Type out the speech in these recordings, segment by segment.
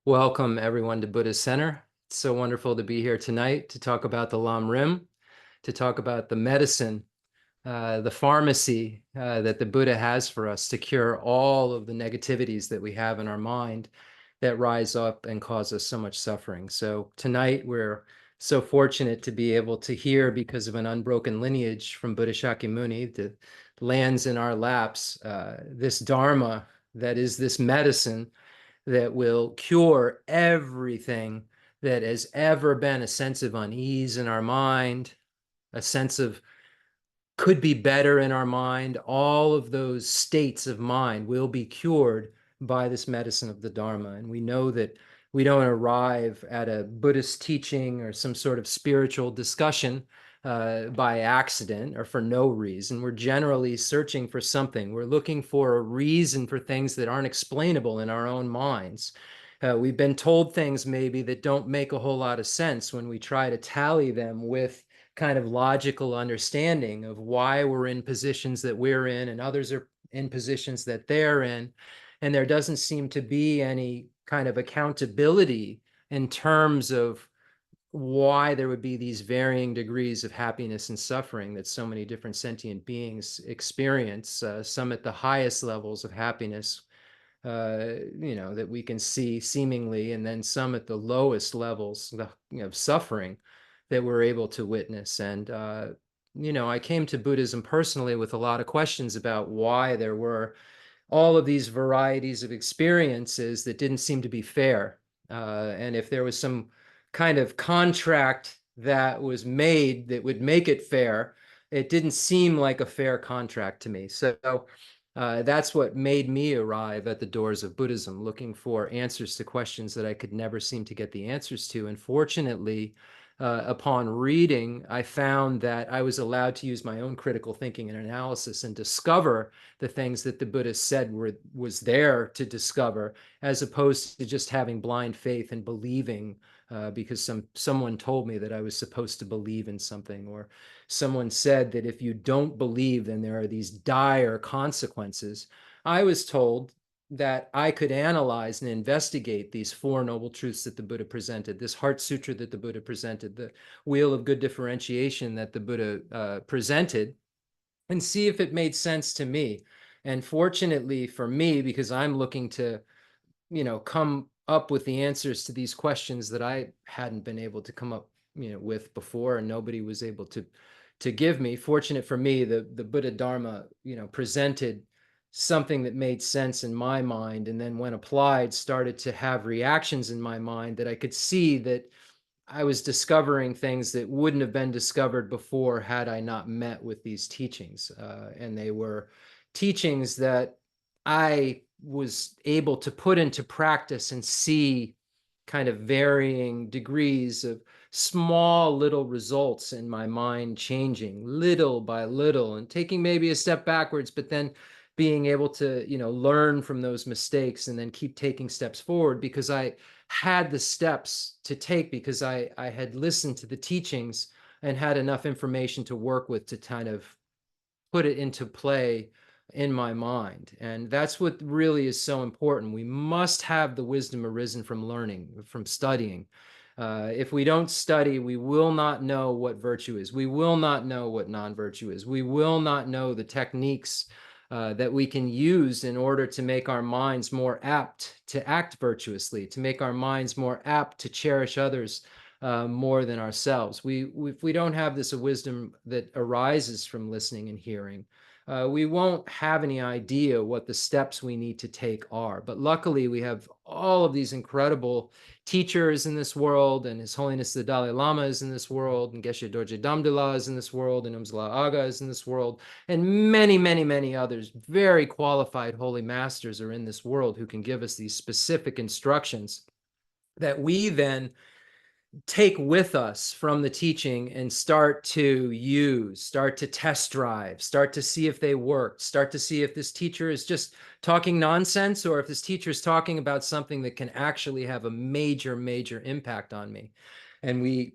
Welcome everyone to Buddha Center. It's so wonderful to be here tonight to talk about the Lam Rim, to talk about the medicine, the pharmacy that the Buddha has for us to cure all of the negativities that we have in our mind that rise up and cause us so much suffering. So tonight we're so fortunate to be able to hear, because of an unbroken lineage from Buddha Shakyamuni that lands in our laps, this Dharma that is this medicine that will cure everything that has ever been a sense of unease in our mind, a sense of could be better in our mind. All of those states of mind will be cured by this medicine of the Dharma. And we know that we don't arrive at a Buddhist teaching or some sort of spiritual discussion by accident or for no reason. We're generally searching for something. We're looking for a reason for things that aren't explainable in our own minds. We've been told things maybe that don't make a whole lot of sense when we try to tally them with kind of logical understanding of why we're in positions that we're in and others are in positions that they're in. And there doesn't seem to be any kind of accountability in terms of why there would be these varying degrees of happiness and suffering that so many different sentient beings experience, some at the highest levels of happiness, that we can see seemingly, and then some at the lowest levels of suffering that we're able to witness. And, I came to Buddhism personally with a lot of questions about why there were all of these varieties of experiences that didn't seem to be fair. And if there was some kind of contract that was made that would make it fair, it didn't seem like a fair contract to me. So that's what made me arrive at the doors of Buddhism, looking for answers to questions that I could never seem to get the answers to. And fortunately, upon reading, I found that I was allowed to use my own critical thinking and analysis and discover the things that the Buddha said was there to discover, as opposed to just having blind faith and believing because someone told me that I was supposed to believe in something, or someone said that if you don't believe, then there are these dire consequences. I was told that I could analyze and investigate these Four Noble Truths that the Buddha presented, this Heart Sutra that the Buddha presented, the Wheel of Good Differentiation that the Buddha presented, and see if it made sense to me. And fortunately for me, because I'm looking to, come up with the answers to these questions that I hadn't been able to come up, with before, and nobody was able to give me. Fortunate for me, the Buddha Dharma, presented something that made sense in my mind, and then when applied, started to have reactions in my mind that I could see that I was discovering things that wouldn't have been discovered before had I not met with these teachings. And they were teachings that I was able to put into practice and see kind of varying degrees of small little results in my mind changing little by little and taking maybe a step backwards, but then being able to, learn from those mistakes and then keep taking steps forward, because I had the steps to take, because I had listened to the teachings and had enough information to work with to kind of put it into play in my mind. And that's what really is so important. We must have the wisdom arisen from learning, from studying. If we don't study, we will not know what virtue is. We will not know what non-virtue is. We will not know the techniques that we can use in order to make our minds more apt to act virtuously, to make our minds more apt to cherish others more than ourselves. If we don't have this wisdom that arises from listening and hearing, we won't have any idea what the steps we need to take are. But luckily, we have all of these incredible teachers in this world, and His Holiness the Dalai Lama is in this world, and Geshe Dorje Damdala is in this world, and Umzala Aga is in this world, and many, many, many others. Very qualified holy masters are in this world who can give us these specific instructions that we then take with us from the teaching and start to use, start to test drive, start to see if they work, start to see if this teacher is just talking nonsense, or if this teacher is talking about something that can actually have a major, major impact on me. And we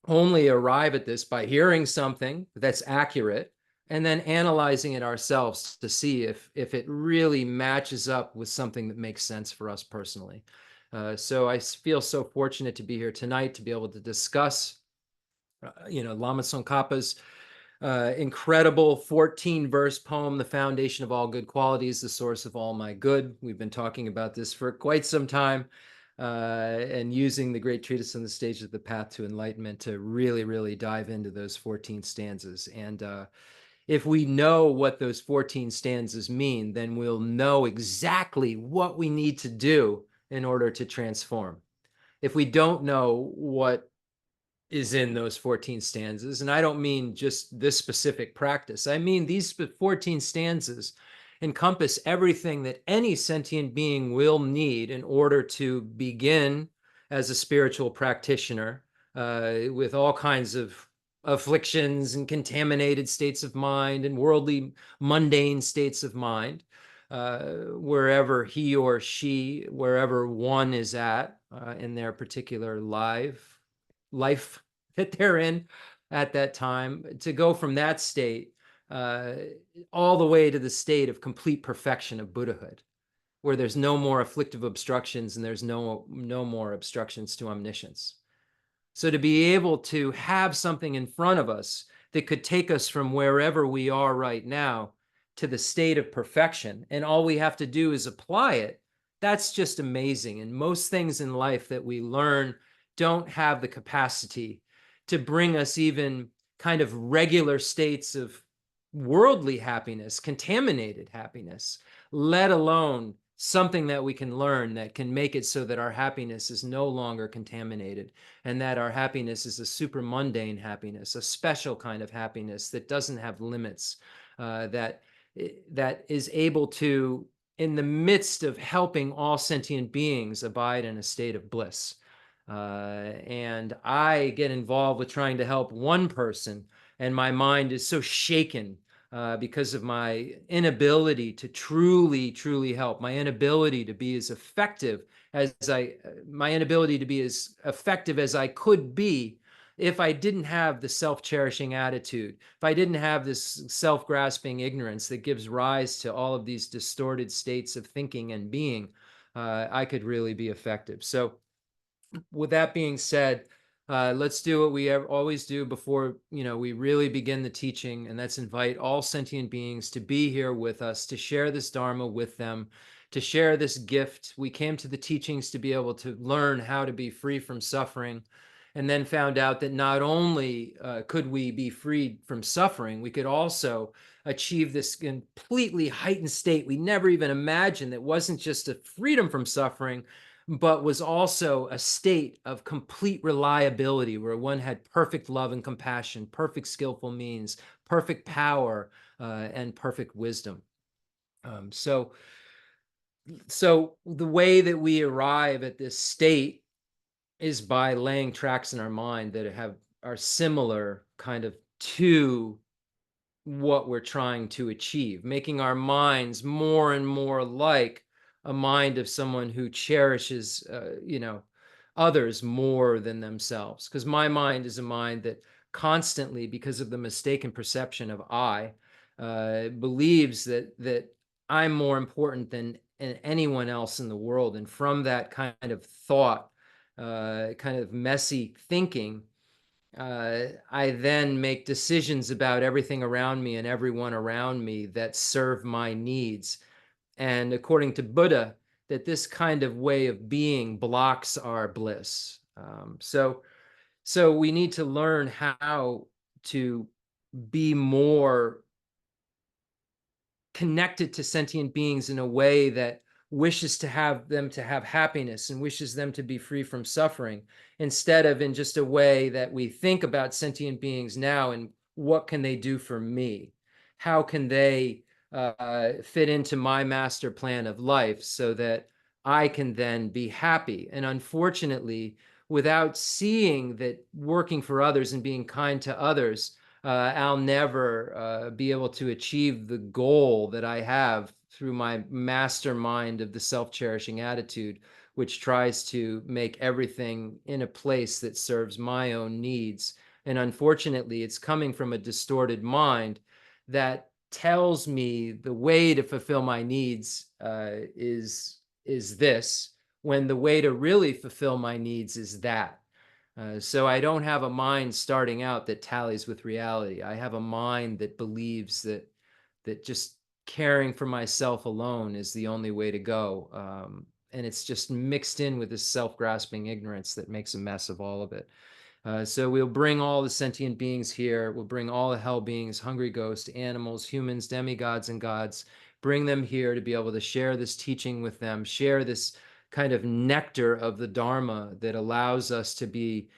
only arrive at this by hearing something that's accurate and then analyzing it ourselves to see if it really matches up with something that makes sense for us personally. So I feel so fortunate to be here tonight to be able to discuss, Lama Tsongkhapa's incredible 14-verse poem, The Foundation of All Good Qualities, the Source of All My Good. We've been talking about this for quite some time, and using the great treatise on the stage of the path to enlightenment to really, really dive into those 14 stanzas. And if we know what those 14 stanzas mean, then we'll know exactly what we need to do in order to transform. If we don't know what is in those 14 stanzas, and I don't mean just this specific practice, I mean these 14 stanzas encompass everything that any sentient being will need in order to begin as a spiritual practitioner, with all kinds of afflictions and contaminated states of mind and worldly mundane states of mind, wherever he or she, wherever one is at in their particular life that they're in at that time, to go from that state uh, all the way to the state of complete perfection of Buddhahood, where there's no more afflictive obstructions and there's no more obstructions to omniscience. So to be able to have something in front of us that could take us from wherever we are right now to the state of perfection, and all we have to do is apply it, that's just amazing. And most things in life that we learn don't have the capacity to bring us even kind of regular states of worldly happiness, contaminated happiness, let alone something that we can learn that can make it so that our happiness is no longer contaminated, and that our happiness is a super mundane happiness, a special kind of happiness that doesn't have limits, that is able to, in the midst of helping all sentient beings, abide in a state of bliss. And I get involved with trying to help one person, and my mind is so shaken because of my inability to truly help, my inability to be as effective my inability to be as effective as I could be if I didn't have the self-cherishing attitude, if I didn't have this self-grasping ignorance that gives rise to all of these distorted states of thinking and being, I could really be effective. So with that being said, let's do what we always do before we really begin the teaching, and that's invite all sentient beings to be here with us, to share this Dharma with them, to share this gift. We came to the teachings to be able to learn how to be free from suffering, and then found out that not only could we be freed from suffering, we could also achieve this completely heightened state we never even imagined, that wasn't just a freedom from suffering, but was also a state of complete reliability, where one had perfect love and compassion, perfect skillful means, perfect power, and perfect wisdom. So the way that we arrive at this state is by laying tracks in our mind that are similar kind of to what we're trying to achieve, making our minds more and more like a mind of someone who cherishes, others more than themselves. Because my mind is a mind that constantly, because of the mistaken perception of I, believes that I'm more important than anyone else in the world. And from that kind of thought, kind of messy thinking, I then make decisions about everything around me and everyone around me that serve my needs. And according to Buddha, that this kind of way of being blocks our bliss. So we need to learn how to be more connected to sentient beings in a way that wishes to have them to have happiness and wishes them to be free from suffering, instead of in just a way that we think about sentient beings now and what can they do for me? How can they fit into my master plan of life so that I can then be happy? And unfortunately, without seeing that working for others and being kind to others, I'll never be able to achieve the goal that I have through my mastermind of the self-cherishing attitude, which tries to make everything in a place that serves my own needs. And unfortunately, it's coming from a distorted mind that tells me the way to fulfill my needs is this, when the way to really fulfill my needs is that. So I don't have a mind starting out that tallies with reality. I have a mind that believes that just caring for myself alone is the only way to go. And it's just mixed in with this self-grasping ignorance that makes a mess of all of it. So we'll bring all the sentient beings here. We'll bring all the hell beings, hungry ghosts, animals, humans, demigods, and gods. Bring them here to be able to share this teaching with them, share this kind of nectar of the Dharma that allows us to be,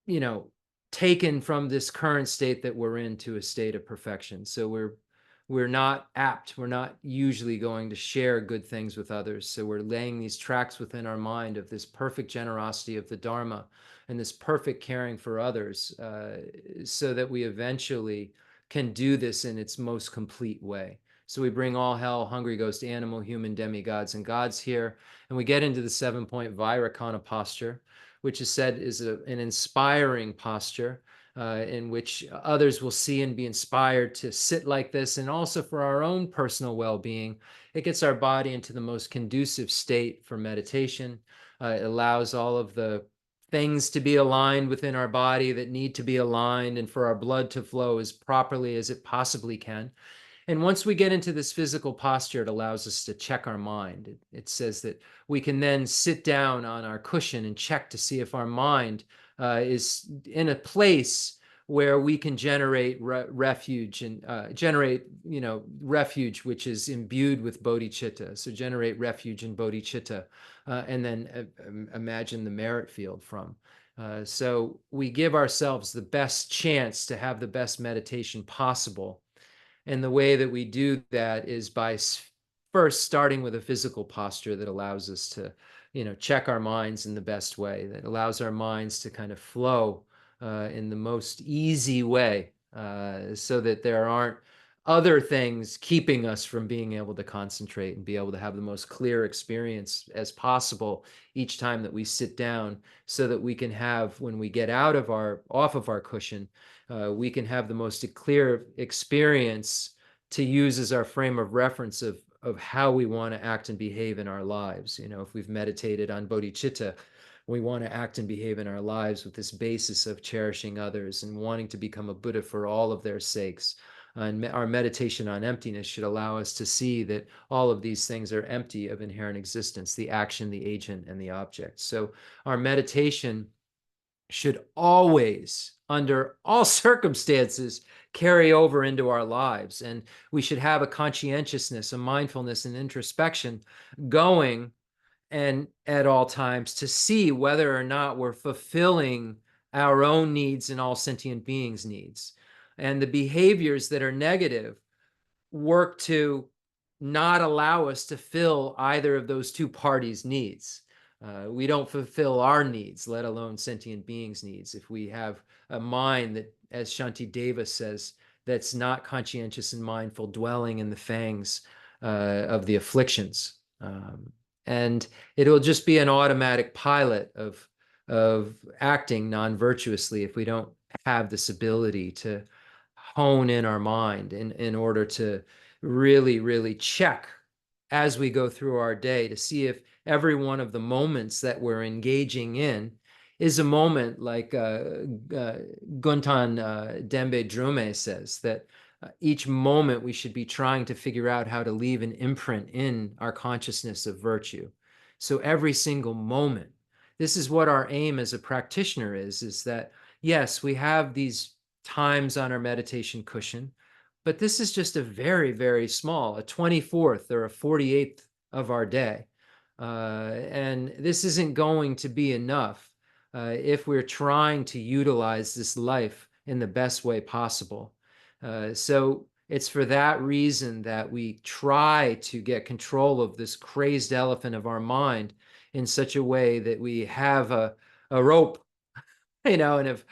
you know, taken from this current state that we're in to a state of perfection. So we're not apt, we're not usually going to share good things with others. So we're laying these tracks within our mind of this perfect generosity of the Dharma and this perfect caring for others, so that we eventually can do this in its most complete way. So we bring all hell, hungry ghost, animal, human, demigods, and gods here, and we get into the 7-point Vairakana posture, which is said is an inspiring posture, in which others will see and be inspired to sit like this. And also for our own personal well-being, it gets our body into the most conducive state for meditation. It allows all of the things to be aligned within our body that need to be aligned, and for our blood to flow as properly as it possibly can. And once we get into this physical posture, it allows us to check our mind. It says that we can then sit down on our cushion and check to see if our mind is in a place where we can generate refuge and generate, refuge, which is imbued with bodhicitta. So generate refuge in bodhicitta, and then imagine the merit field from. So we give ourselves the best chance to have the best meditation possible. And the way that we do that is by first starting with a physical posture that allows us to, check our minds in the best way, that allows our minds to kind of flow in the most easy way, so that there aren't other things keeping us from being able to concentrate and be able to have the most clear experience as possible each time that we sit down, so that we can have, when we get off of our cushion, we can have the most clear experience to use as our frame of reference of how we want to act and behave in our lives. If we've meditated on bodhicitta, we want to act and behave in our lives with this basis of cherishing others and wanting to become a Buddha for all of their sakes. And our meditation on emptiness should allow us to see that all of these things are empty of inherent existence, the action, the agent, and the object. So our meditation should always, under all circumstances, carry over into our lives. And we should have a conscientiousness, a mindfulness, and introspection going and at all times to see whether or not we're fulfilling our own needs and all sentient beings' needs. And the behaviors that are negative work to not allow us to fill either of those two parties' needs. We don't fulfill our needs, let alone sentient beings' needs, if we have a mind that, as Shanti Deva says, that's not conscientious and mindful, dwelling in the fangs of the afflictions. And it'll just be an automatic pilot of acting non-virtuously if we don't have this ability to hone in our mind in order to really, really check as we go through our day to see if every one of the moments that we're engaging in is a moment like Guntan Dembe Drume says, that each moment we should be trying to figure out how to leave an imprint in our consciousness of virtue. So every single moment, this is what our aim as a practitioner is that, yes, we have these times on our meditation cushion, but this is just a very, very small, a 24th or a 48th of our day. And this isn't going to be enough if we're trying to utilize this life in the best way possible. So it's for that reason that we try to get control of this crazed elephant of our mind in such a way that we have a rope, and have,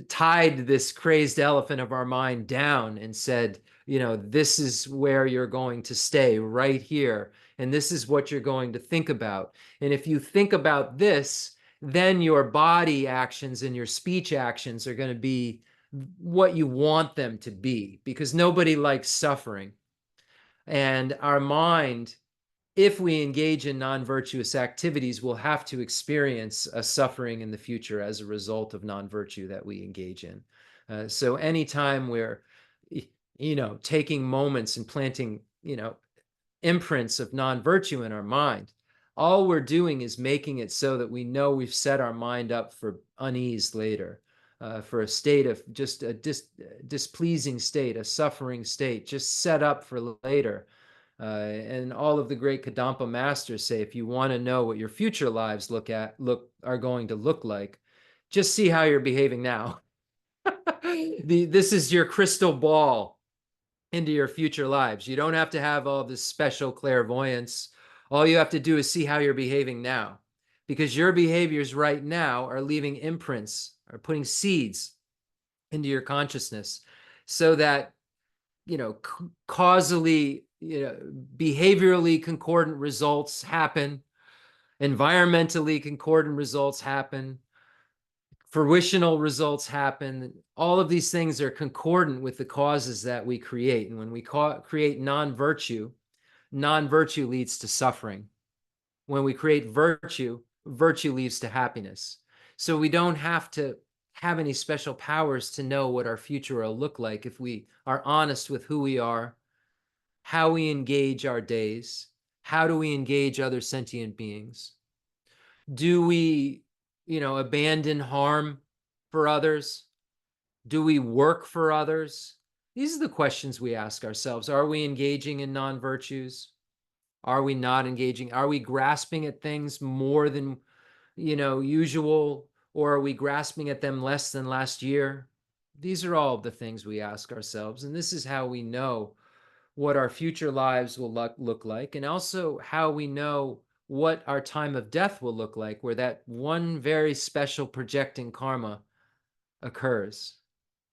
tied this crazed elephant of our mind down and said, this is where you're going to stay right here. And this is what you're going to think about. And if you think about this, then your body actions and your speech actions are going to be what you want them to be, because nobody likes suffering. And our mind if we engage in non-virtuous activities, we'll have to experience a suffering in the future as a result of non-virtue that we engage in. So anytime we're, taking moments and planting, imprints of non-virtue in our mind, all we're doing is making it so that we know we've set our mind up for unease later, for a state of just a displeasing state, a suffering state, just set up for later. And all of the great Kadampa masters say, if you want to know what your future lives are going to look like, just see how you're behaving now. This is your crystal ball into your future lives. You don't have to have all this special clairvoyance. All you have to do is see how you're behaving now, because your behaviors right now are leaving imprints, are putting seeds into your consciousness, so that causally, behaviorally concordant results happen, environmentally concordant results happen, fruitional results happen. All of these things are concordant with the causes that we create. And when we create non-virtue, non-virtue leads to suffering. When we create virtue, virtue leads to happiness. So we don't have to have any special powers to know what our future will look like if we are honest with who we are, how we engage our days, how do we engage other sentient beings. Do we, abandon harm for others? Do we work for others? These are the questions we ask ourselves. Are we engaging in non-virtues? Are we not engaging? Are we grasping at things more than, usual? Or are we grasping at them less than last year? These are all the things we ask ourselves. And this is how we know what our future lives will look like, and also how we know what our time of death will look like, where that one very special projecting karma occurs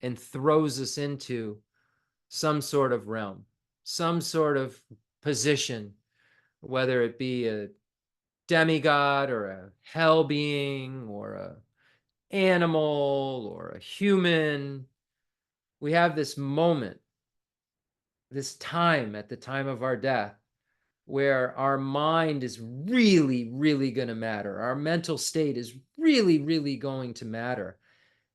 and throws us into some sort of realm, some sort of position, whether it be a demigod or a hell being or a animal or a human. We have this moment, this time at the time of our death, where our mind is really, really going to matter. Our mental state is really, really going to matter.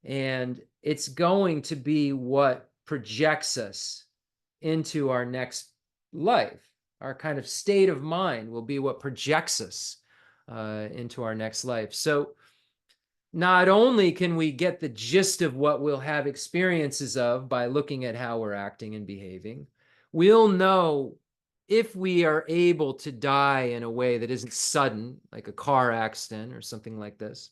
And it's going to be what projects us into our next life. Our kind of state of mind will be what projects us into our next life. So not only can we get the gist of what we'll have experiences of by looking at how we're acting and behaving, we'll know if we are able to die in a way that isn't sudden, like a car accident or something like this.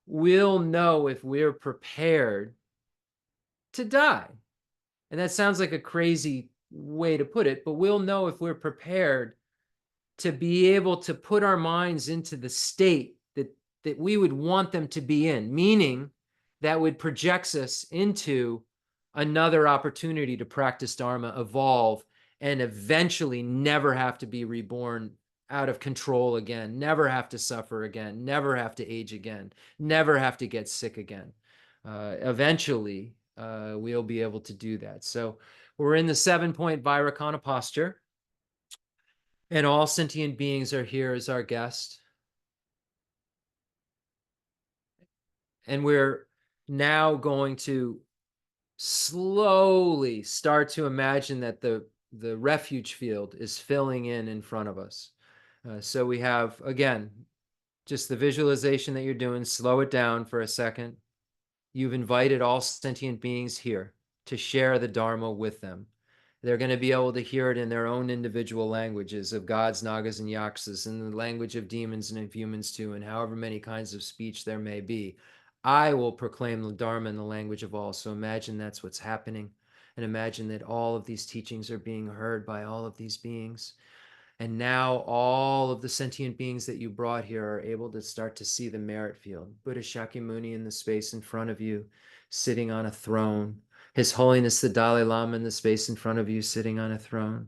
We'll know if we're prepared to die. And that sounds like a crazy way to put it, but we'll know if we're prepared to be able to put our minds into the state that we would want them to be in, meaning that would project us into another opportunity to practice Dharma, evolve, and eventually never have to be reborn out of control again, never have to suffer again, never have to age again, never have to get sick again. Eventually, we'll be able to do that. So we're in the 7-point Vairakana posture, and all sentient beings are here as our guest. And we're now going to slowly start to imagine that the refuge field is filling in front of us. So we have, again, just the visualization that you're doing. Slow it down for a second. You've invited all sentient beings here to share the Dharma with them. They're going to be able to hear it in their own individual languages of gods, nagas, and yakshas, in the language of demons and of humans too, and however many kinds of speech there may be. I will proclaim the Dharma in the language of all. So imagine that's what's happening. And imagine that all of these teachings are being heard by all of these beings. And now all of the sentient beings that you brought here are able to start to see the merit field. Buddha Shakyamuni in the space in front of you, sitting on a throne. His Holiness the Dalai Lama in the space in front of you, sitting on a throne.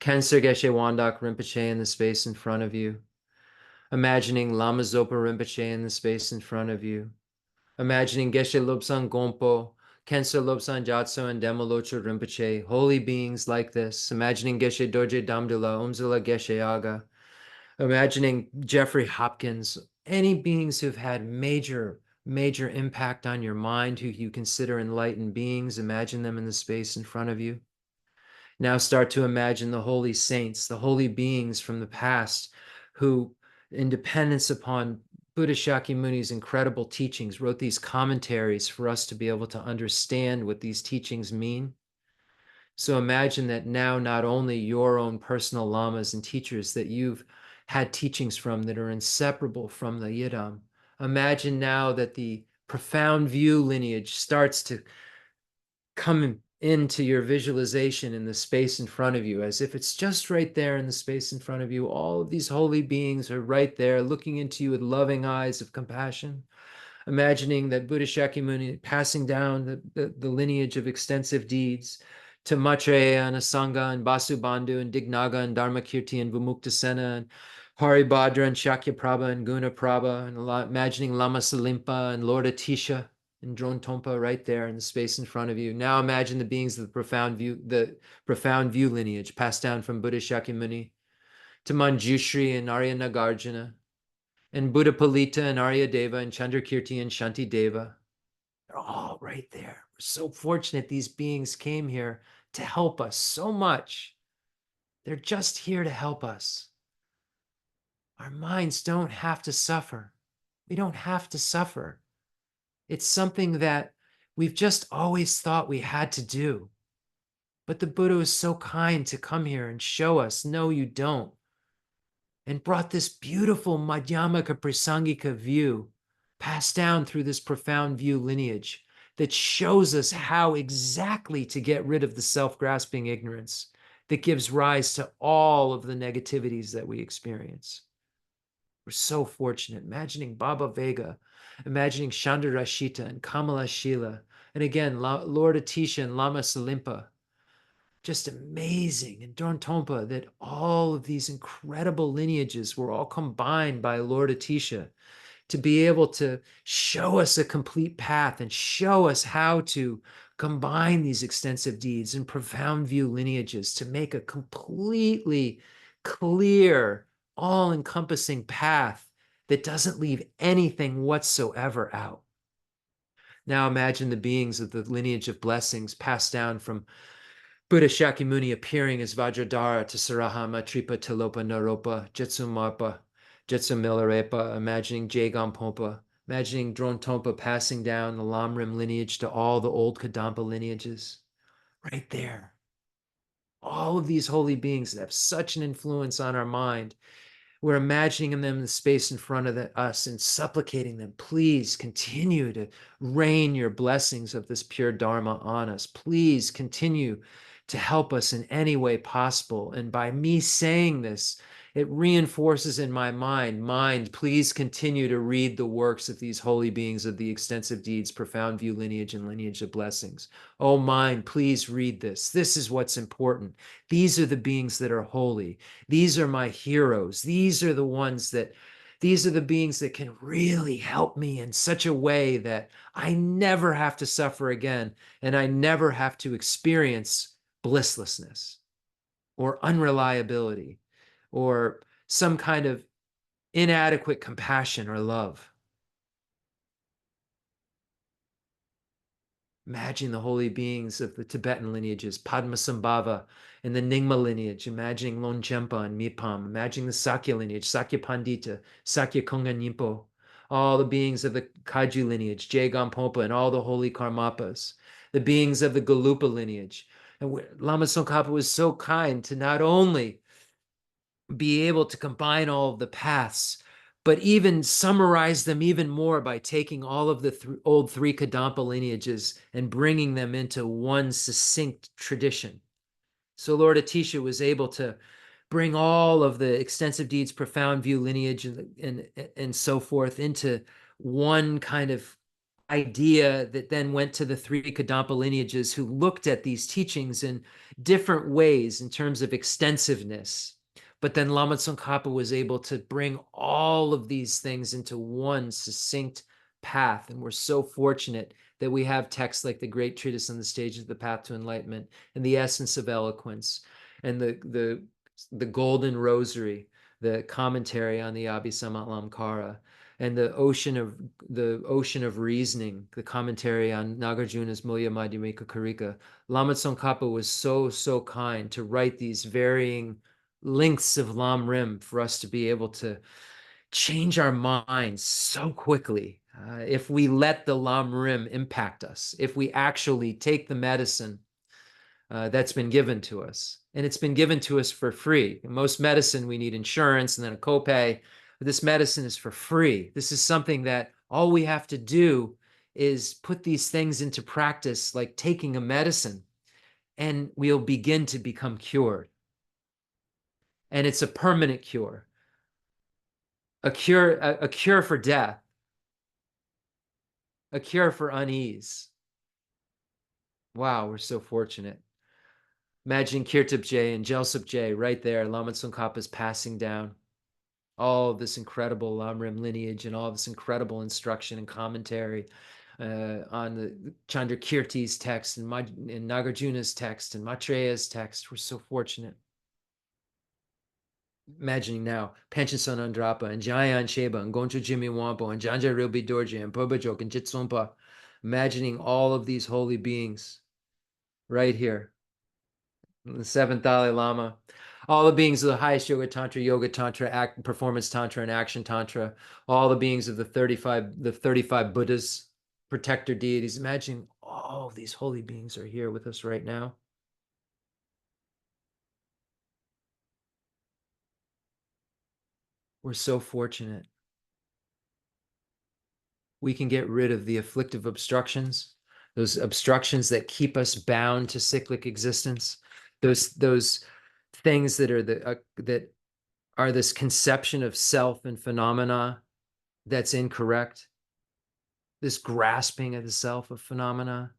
Khyentse Geshe Wandak Rinpoche in the space in front of you. Imagining Lama Zopa Rinpoche in the space in front of you. Imagining Geshe Lobsang Gompo, Khyentse Lobsang Gyatso, and Dema Locho Rinpoche, holy beings like this. Imagining Geshe Dorje Damdula, Umzula Geshe Aga. Imagining Jeffrey Hopkins, any beings who've had major impact on your mind, who you consider enlightened beings, imagine them in the space in front of you. Now start to imagine the holy saints, the holy beings from the past who, in dependence upon Buddha Shakyamuni's incredible teachings, wrote these commentaries for us to be able to understand what these teachings mean. So imagine that now not only your own personal lamas and teachers that you've had teachings from that are inseparable from the Yidam. Imagine now that the profound view lineage starts to come into your visualization in the space in front of you, as if it's just right there in the space in front of you. All of these holy beings are right there looking into you with loving eyes of compassion, imagining that Buddha Shakyamuni passing down the lineage of extensive deeds to Maitreya and Asanga and Vasubandhu and Dignaga and Dharmakirti and Vimuktasena and Haribhadra and Shakyaprabha and Gunaprabha, and imagining Lama Salimpa and Lord Atisha and Drone Tompa right there in the space in front of you. Now imagine the beings of the profound view lineage passed down from Buddha Shakyamuni to Manjushri and Arya Nagarjuna and Buddha Palita and Arya Deva and Chandrakirti and Shanti Deva. They're all right there. We're so fortunate these beings came here to help us so much. They're just here to help us. Our minds don't have to suffer. We don't have to suffer. It's something that we've just always thought we had to do. But the Buddha was so kind to come here and show us, no, you don't. And brought this beautiful Madhyamaka Prasangika view passed down through this profound view lineage that shows us how exactly to get rid of the self-grasping ignorance that gives rise to all of the negativities that we experience. We're so fortunate. Imagining Baba Vega, imagining Chandrarashita and Kamala Shila, and again, Lord Atisha and Lama Salimpa. Just amazing. And Dorn Tompa, that all of these incredible lineages were all combined by Lord Atisha to be able to show us a complete path and show us how to combine these extensive deeds and profound view lineages to make a completely clear, all-encompassing path that doesn't leave anything whatsoever out. Now imagine the beings of the lineage of blessings passed down from Buddha Shakyamuni appearing as Vajradhara to Sarahama, Tripa, Tilopa, Naropa, Jetsumarpa, Jetsumilarepa, imagining Jagam Pompa, imagining Drone Tompa passing down the Lamrim lineage to all the old Kadampa lineages. Right there. All of these holy beings that have such an influence on our mind. We're imagining them in the space in front of us and supplicating them, please continue to rain your blessings of this pure Dharma on us. Please continue to help us in any way possible. And by me saying this, it reinforces in my mind, please continue to read the works of these holy beings of the extensive deeds, profound view lineage, and lineage of blessings. Oh, mind, please read this. This is what's important. These are the beings that are holy. These are my heroes. These are the beings that can really help me in such a way that I never have to suffer again and I never have to experience blisslessness or unreliability or some kind of inadequate compassion or love. Imagine the holy beings of the Tibetan lineages, Padmasambhava and the Nyingma lineage, imagining Longchenpa and Mipam, imagining the Sakya lineage, Sakya Pandita, Sakya Kongan Yinpo, all the beings of the Kaju lineage, Jagam Pompa, and all the holy Karmapas, the beings of the Galupa lineage. And Lama Tsongkhapa was so kind to not only be able to combine all of the paths, but even summarize them even more by taking all of the old three Kadampa lineages and bringing them into one succinct tradition. So Lord Atisha was able to bring all of the extensive deeds, profound view lineage, and so forth into one kind of idea that then went to the three Kadampa lineages, who looked at these teachings in different ways in terms of extensiveness. But then Lama Tsongkhapa was able to bring all of these things into one succinct path. And we're so fortunate that we have texts like the Great Treatise on the Stages of the Path to Enlightenment and the Essence of Eloquence and the Golden Rosary the commentary on the Abhisammalamkara, and the ocean of reasoning, the commentary on Nagarjuna's Mulya Madhyamika Karika. Lama Tsongkhapa was so kind to write these varying lengths of Lam Rim for us to be able to change our minds so quickly. If we let the Lam Rim impact us, if we actually take the medicine that's been given to us, and it's been given to us for free. In most medicine, we need insurance and then a copay. But this medicine is for free. This is something that all we have to do is put these things into practice, like taking a medicine, and we'll begin to become cured. And it's a permanent cure, a cure for death, a cure for unease. Wow, we're so fortunate. Imagine Kirtip J and Jelsup J right there. Lama Tsongkhapa is passing down all of this incredible Lamrim lineage and all this incredible instruction and commentary on the Chandrakirti's text and Nagarjuna's text and Maitreya's text. We're so fortunate. Imagining now, Panchen Son Andrapa and Jayan Sheba and Goncho Jimmy Wampo and Janja Rilbi Dorje and Pubajok and Jitsumpa. Imagining all of these holy beings right here. The seventh Dalai Lama, all the beings of the highest Yoga Tantra, Performance Tantra, and Action Tantra, all the beings of the 35 Buddhas, protector deities. Imagine all these holy beings are here with us right now. We're so fortunate. We can get rid of the afflictive obstructions, those obstructions that keep us bound to cyclic existence, those things that are this conception of self and phenomena that's incorrect, this grasping of the self of phenomena,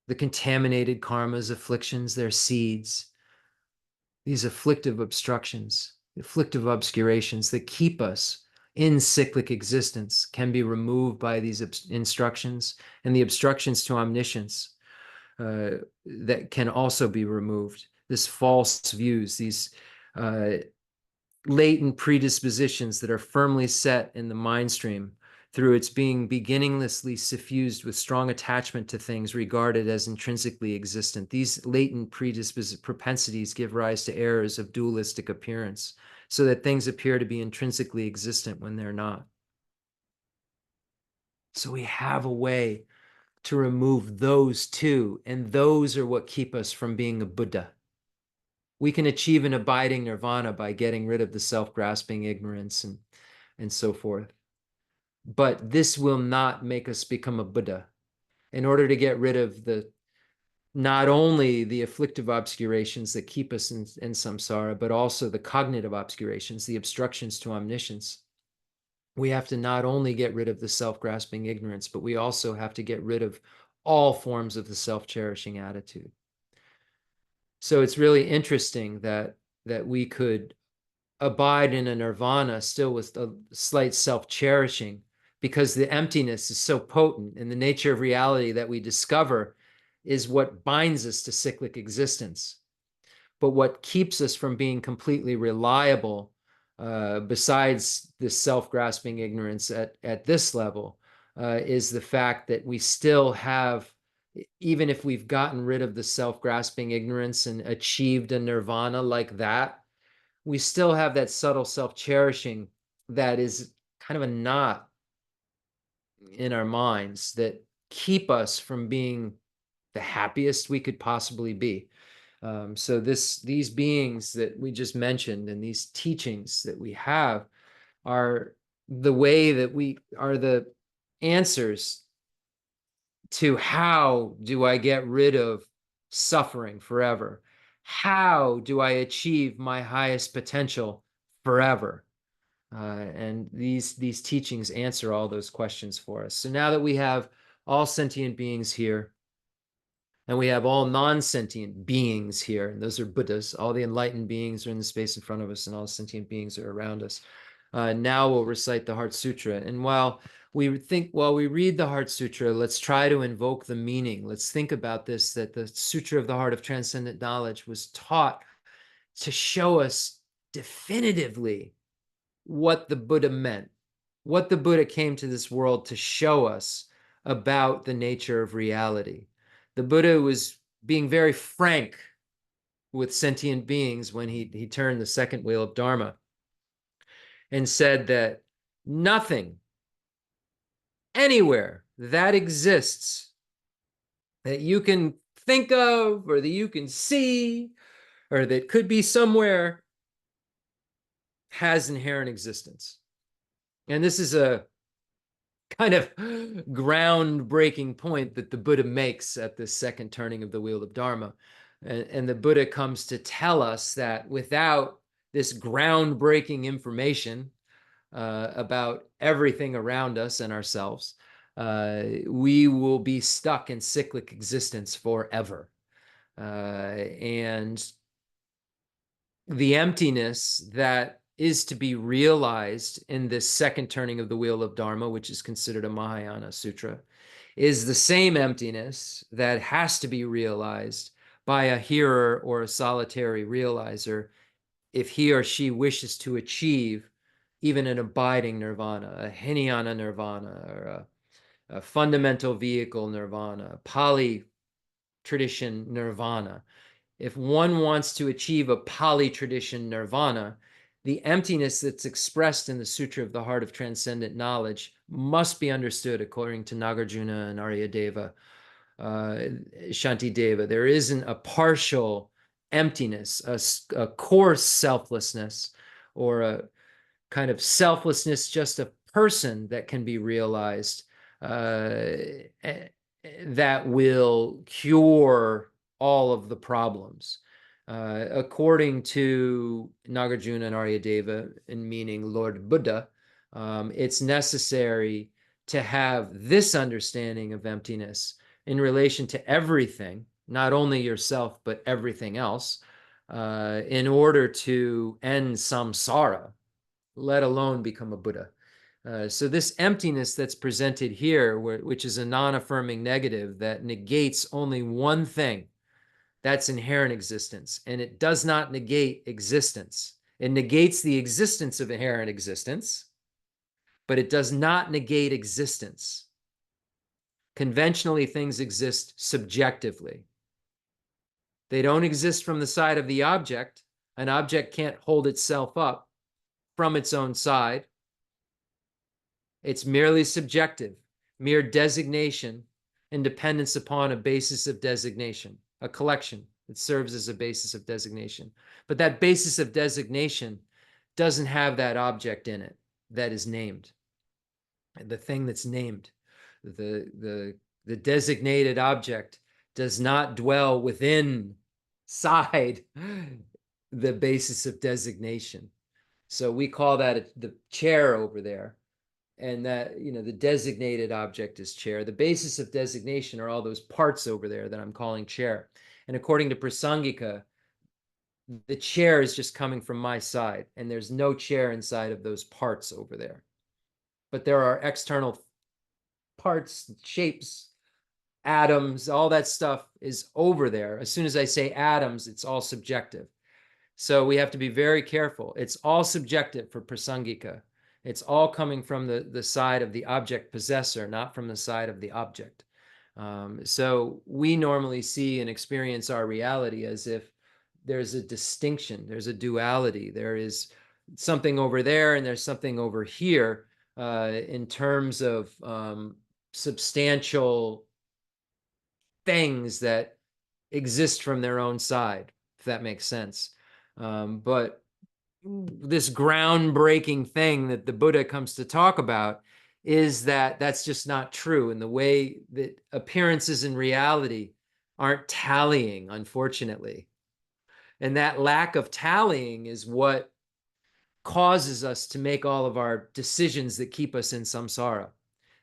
the contaminated karmas, afflictions, their seeds, these afflictive obstructions, afflictive obscurations that keep us in cyclic existence can be removed by these instructions, and the obstructions to omniscience that can also be removed. This false views, these latent predispositions that are firmly set in the mind stream through its being beginninglessly suffused with strong attachment to things regarded as intrinsically existent. These latent propensities give rise to errors of dualistic appearance, so that things appear to be intrinsically existent when they're not. So we have a way to remove those too, and those are what keep us from being a Buddha. We can achieve an abiding nirvana by getting rid of the self-grasping ignorance and so forth. But this will not make us become a Buddha. In order to get rid of not only the afflictive obscurations that keep us in samsara, but also the cognitive obscurations, the obstructions to omniscience, we have to not only get rid of the self-grasping ignorance, but we also have to get rid of all forms of the self-cherishing attitude. So it's really interesting that we could abide in a nirvana still with a slight self-cherishing, because the emptiness is so potent, and the nature of reality that we discover is what binds us to cyclic existence. But what keeps us from being completely reliable, besides this self-grasping ignorance at this level, is the fact that we still have, even if we've gotten rid of the self-grasping ignorance and achieved a nirvana like that, we still have that subtle self-cherishing that is kind of a knot in our minds that keep us from being the happiest we could possibly be. So these beings that we just mentioned and these teachings that we have are the way that we are the answers to how do I get rid of suffering forever? How do I achieve my highest potential forever? And these teachings answer all those questions for us. So now that we have all sentient beings here, and we have all non-sentient beings here, and those are Buddhas, all the enlightened beings are in the space in front of us, and all sentient beings are around us. Now we'll recite the Heart Sutra. And while we read the Heart Sutra, let's try to invoke the meaning. Let's think about this, that the Sutra of the Heart of Transcendent Knowledge was taught to show us definitively what the Buddha meant, what the Buddha came to this world to show us about the nature of reality. The Buddha was being very frank with sentient beings when he turned the second wheel of Dharma and said that nothing anywhere that exists that you can think of or that you can see or that could be somewhere has inherent existence. And this is a kind of groundbreaking point that the Buddha makes at this second turning of the wheel of Dharma. And the Buddha comes to tell us that without this groundbreaking information about everything around us and ourselves, we will be stuck in cyclic existence forever. And the emptiness that is to be realized in this second turning of the wheel of Dharma, which is considered a Mahayana sutra, is the same emptiness that has to be realized by a hearer or a solitary realizer if he or she wishes to achieve even an abiding nirvana, a Hinayana nirvana, or a fundamental vehicle nirvana, Pali tradition nirvana. If one wants to achieve a Pali tradition nirvana, the emptiness that's expressed in the Sutra of the Heart of Transcendent Knowledge must be understood according to Nagarjuna and Aryadeva, Shantideva. There isn't a partial emptiness, a coarse selflessness, or a kind of selflessness just of person that can be realized that will cure all of the problems. According to Nagarjuna and Aryadeva, in meaning Lord Buddha, it's necessary to have this understanding of emptiness in relation to everything, not only yourself, but everything else, in order to end samsara, let alone become a Buddha. So this emptiness that's presented here, which is a non-affirming negative that negates only one thing, that's inherent existence. And it does not negate existence. It negates the existence of inherent existence, but it does not negate existence. Conventionally, things exist subjectively. They don't exist from the side of the object. An object can't hold itself up from its own side. It's merely subjective, mere designation and dependence upon a basis of designation, a collection that serves as a basis of designation. But that basis of designation doesn't have that object in it that is named. The thing that's named, the designated object does not dwell within side the basis of designation. So we call that the chair over there. And that, the designated object is chair. The basis of designation are all those parts over there that I'm calling chair. And according to Prasangika, the chair is just coming from my side, and there's no chair inside of those parts over there. But there are external parts, shapes, atoms, all that stuff is over there. As soon as I say atoms, it's all subjective. So we have to be very careful. It's all subjective for Prasangika. It's all coming from the side of the object possessor, not from the side of the object. So we normally see and experience our reality as if there's a distinction, there's a duality, there is something over there and there's something over here in terms of substantial things that exist from their own side, if that makes sense. But this groundbreaking thing that the Buddha comes to talk about is that that's just not true. And the way that appearances and reality aren't tallying, unfortunately. And that lack of tallying is what causes us to make all of our decisions that keep us in samsara.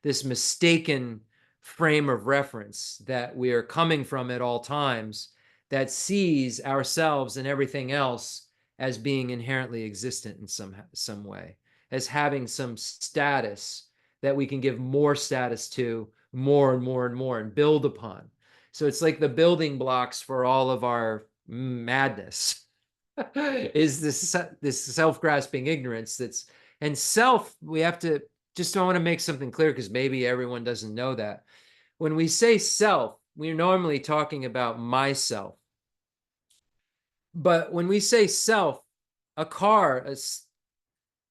This mistaken frame of reference that we are coming from at all times that sees ourselves and everything else as being inherently existent in some way, as having some status that we can give more status to, more and more and more, and build upon. So it's like the building blocks for all of our madness. is this self-grasping ignorance and self, we have to, just don't want to make something clear because maybe everyone doesn't know that. When we say self, we're normally talking about myself. But when we say self, a car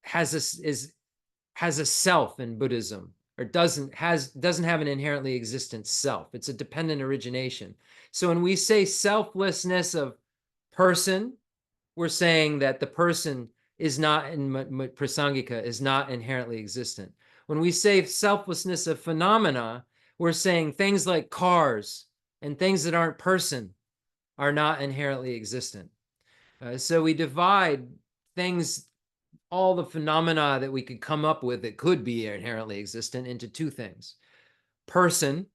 has a self in Buddhism, or doesn't have an inherently existent self. It's a dependent origination. So when we say selflessness of person, we're saying that the person is not in prasangika, is not inherently existent. When we say selflessness of phenomena, we're saying things like cars and things that aren't person are not inherently existent. So we divide things, all the phenomena that we could come up with that could be inherently existent, into two things. Person,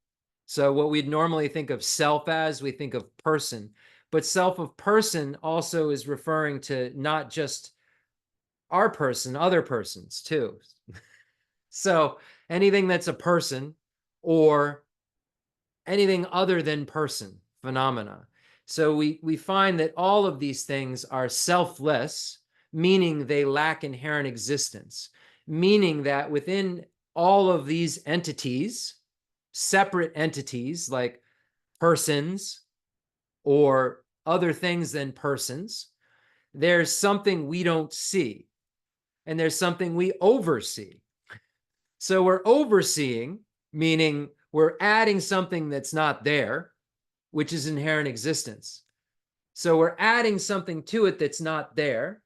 so what we'd normally think of self as, we think of person, but self of person also is referring to not just our person, other persons too. So anything that's a person or anything other than person, phenomena. So we find that all of these things are selfless, meaning they lack inherent existence, meaning that within all of these entities, separate entities like persons or other things than persons, there's something we don't see, and there's something we oversee. So we're overseeing, meaning we're adding something that's not there, which is inherent existence. So we're adding something to it that's not there,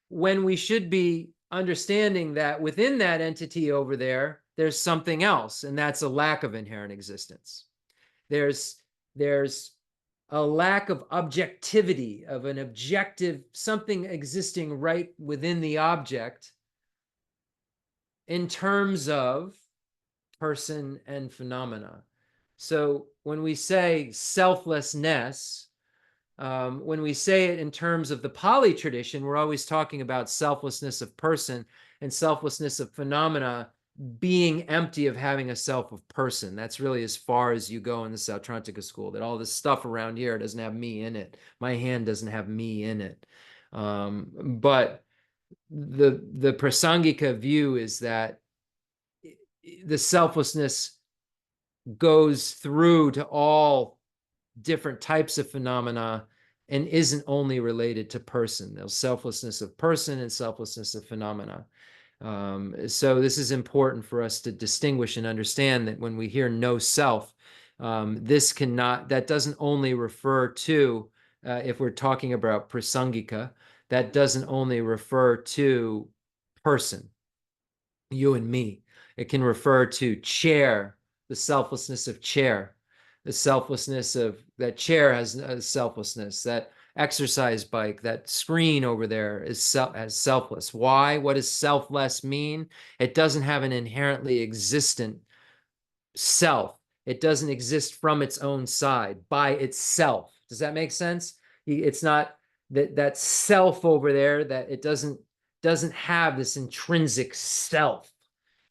when we should be understanding that within that entity over there, there's something else, and that's a lack of inherent existence. There's a lack of objectivity, of an objective, something existing right within the object in terms of person and phenomena. So when we say selflessness, when we say it in terms of the Pali tradition, we're always talking about selflessness of person and selflessness of phenomena being empty of having a self of person. That's really as far as you go in the Sautrantika school, that all this stuff around here doesn't have me in it. My hand doesn't have me in it. But the Prasangika view is that the selflessness goes through to all different types of phenomena and isn't only related to person. There's selflessness of person and selflessness of phenomena. So this is important for us to distinguish and understand that when we hear no self, that doesn't only refer to, if we're talking about prasangika, that doesn't only refer to person, you and me. It can refer to chair, the selflessness of chair, the selflessness of that chair has a selflessness, that exercise bike, that screen over there is selfless. Why? What does selfless mean? It doesn't have an inherently existent self. It doesn't exist from its own side by itself. Does that make sense? It's not that self over there, that it doesn't have this intrinsic self.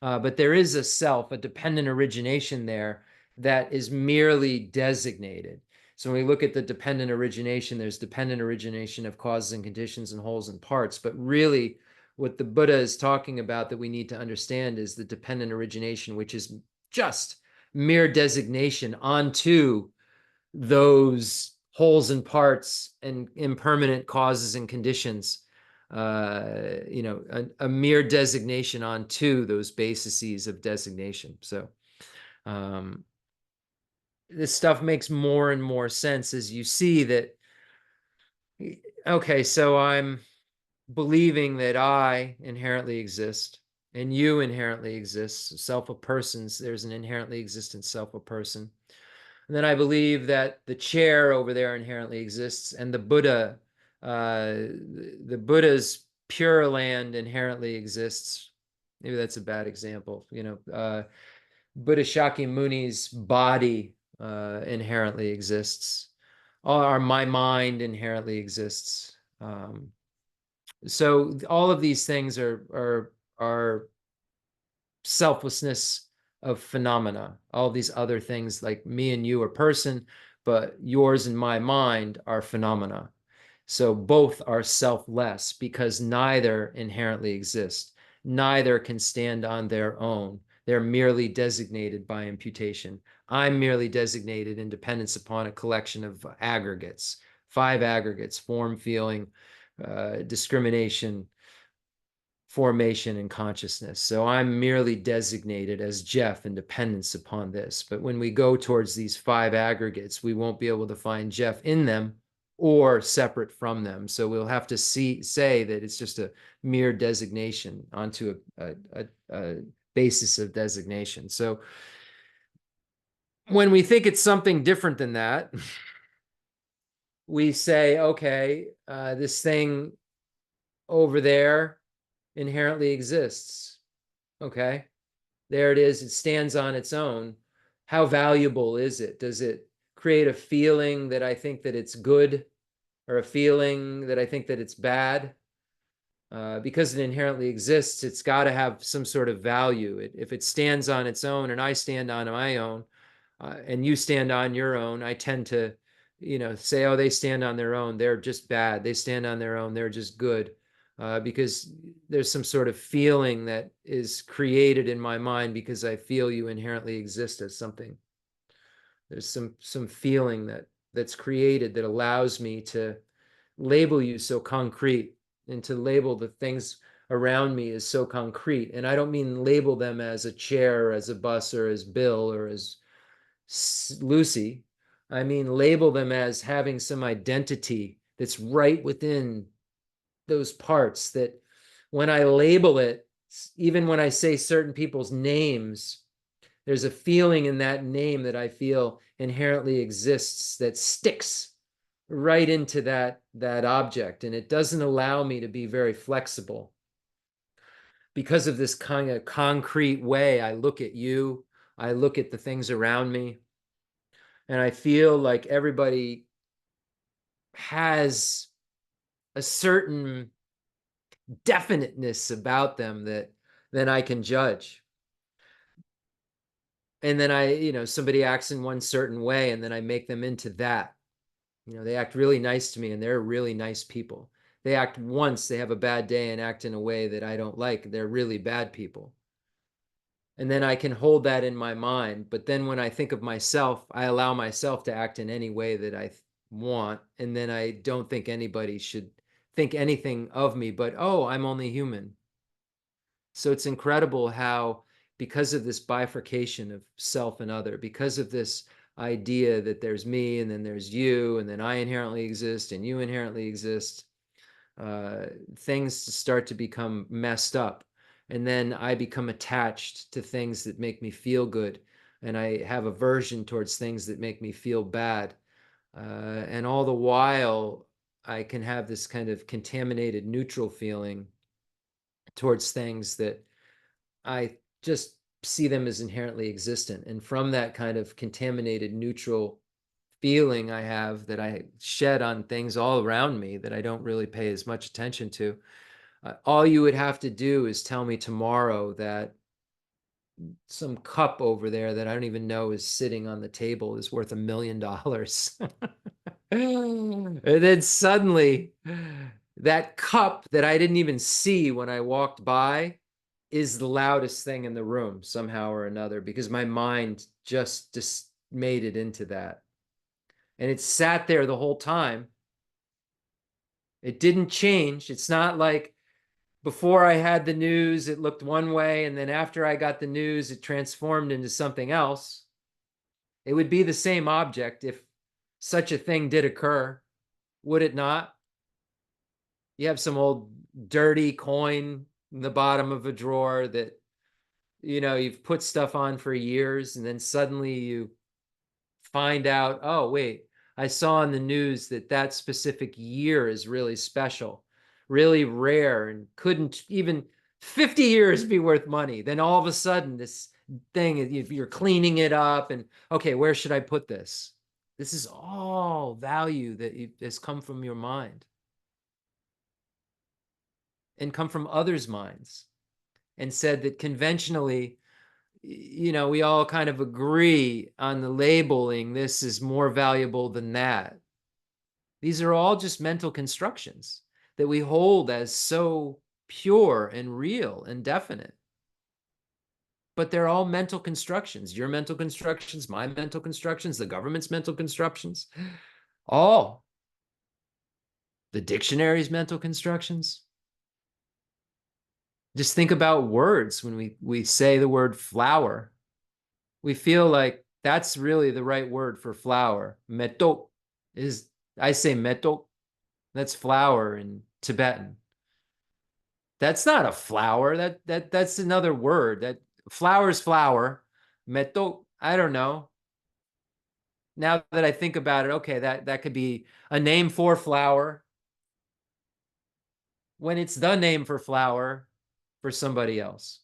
But there is a self, a dependent origination there that is merely designated. So when we look at the dependent origination, there's dependent origination of causes and conditions and wholes and parts. But really, what the Buddha is talking about that we need to understand is the dependent origination, which is just mere designation onto those wholes and parts and impermanent causes and conditions. A mere designation onto those bases of designation. So this stuff makes more and more sense as you see that, okay, so I'm believing that I inherently exist and you inherently exist. Self of persons, there's an inherently existent self of person. And then I believe that the chair over there inherently exists, and the Buddha's pure land inherently exists. Maybe that's a bad example. Buddha Shakyamuni's body inherently exists. My mind inherently exists. So all of these things are selflessness of phenomena. All these other things, like me and you are person, but yours and my mind are phenomena. So both are selfless because neither inherently exist. Neither can stand on their own. They're merely designated by imputation. I'm merely designated in dependence upon a collection of aggregates, 5 aggregates: form, feeling, discrimination, formation, and consciousness. So I'm merely designated as Jeff in dependence upon this. But when we go towards these 5 aggregates, we won't be able to find Jeff in them or separate from them. So we'll have to say that it's just a mere designation onto a basis of designation. So when we think it's something different than that, we say, okay, this thing over there inherently exists. Okay, there it is. It stands on its own. How valuable is it? Does it create a feeling that I think that it's good, or a feeling that I think that it's bad? Because it inherently exists, it's got to have some sort of value. If it stands on its own and I stand on my own, and you stand on your own, I tend to, say, oh, they stand on their own, they're just bad. They stand on their own, they're just good. Because there's some sort of feeling that is created in my mind because I feel you inherently exist as something. There's some feeling that's created that allows me to label you so concrete, and to label the things around me as so concrete. And I don't mean label them as a chair, or as a bus, or as Bill, or as Lucy. I mean label them as having some identity that's right within those parts, that when I label it, even when I say certain people's names, there's a feeling in that name that I feel inherently exists, that sticks right into that object, and it doesn't allow me to be very flexible because of this kind of concrete way I look at you, I look at the things around me, and I feel like everybody has a certain definiteness about them that then I can judge. And then somebody acts in one certain way, and then I make them into that. They act really nice to me, and they're really nice people. They act once, they have a bad day and act in a way that I don't like, they're really bad people. And then I can hold that in my mind. But then when I think of myself, I allow myself to act in any way that I want. And then I don't think anybody should think anything of me, but, oh, I'm only human. So it's incredible how, because of this bifurcation of self and other, because of this idea that there's me and then there's you, and then I inherently exist and you inherently exist, things start to become messed up. And then I become attached to things that make me feel good, and I have aversion towards things that make me feel bad. And all the while, I can have this kind of contaminated neutral feeling towards things that I just see them as inherently existent. And from that kind of contaminated neutral feeling I have, that I shed on things all around me that I don't really pay as much attention to, all you would have to do is tell me tomorrow that some cup over there that I don't even know is sitting on the table is worth $1 million. And then suddenly, that cup that I didn't even see when I walked by is the loudest thing in the room somehow or another, because my mind just made it into that. And it sat there the whole time. It didn't change. It's not like before I had the news, it looked one way, and then after I got the news, it transformed into something else. It would be the same object if such a thing did occur, would it not? You have some old dirty coin in the bottom of a drawer that you've put stuff on for years, and then suddenly you find out, oh, wait, I saw in the news that that specific year is really special, really rare, and couldn't even 50 years be worth money. Then all of a sudden, this thing, you're cleaning it up, and okay, where should I put this? This is all value that has come from your mind and come from others' minds, and said that conventionally, we all kind of agree on the labeling, this is more valuable than that. These are all just mental constructions that we hold as so pure and real and definite. But they're all mental constructions. Your mental constructions, my mental constructions, the government's mental constructions, all the dictionary's mental constructions. Just think about words. When we say the word flower, we feel like that's really the right word for flower. Meto is, I say meto, that's flower in Tibetan. That's not a flower. That's another word. That flower's flower. Meto, I don't know. Now that I think about it, okay, that could be a name for flower when it's the name for flower for somebody else.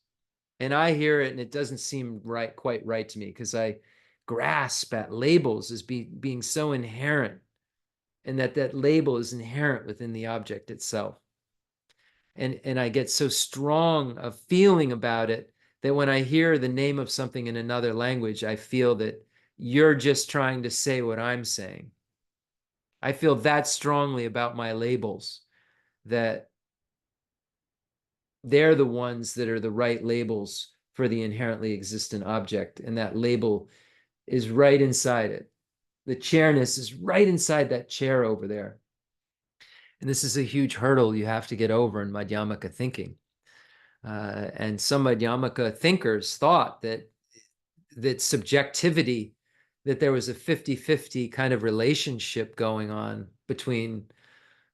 And I hear it and it doesn't seem right, quite right to me, because I grasp at labels as being so inherent, and that label is inherent within the object itself. And I get so strong a feeling about it that when I hear the name of something in another language, I feel that you're just trying to say what I'm saying. I feel that strongly about my labels, that they're the ones that are the right labels for the inherently existent object. And that label is right inside it. The chairness is right inside that chair over there. And this is a huge hurdle you have to get over in Madhyamaka thinking. And some Madhyamaka thinkers thought that subjectivity, that there was a 50-50 kind of relationship going on between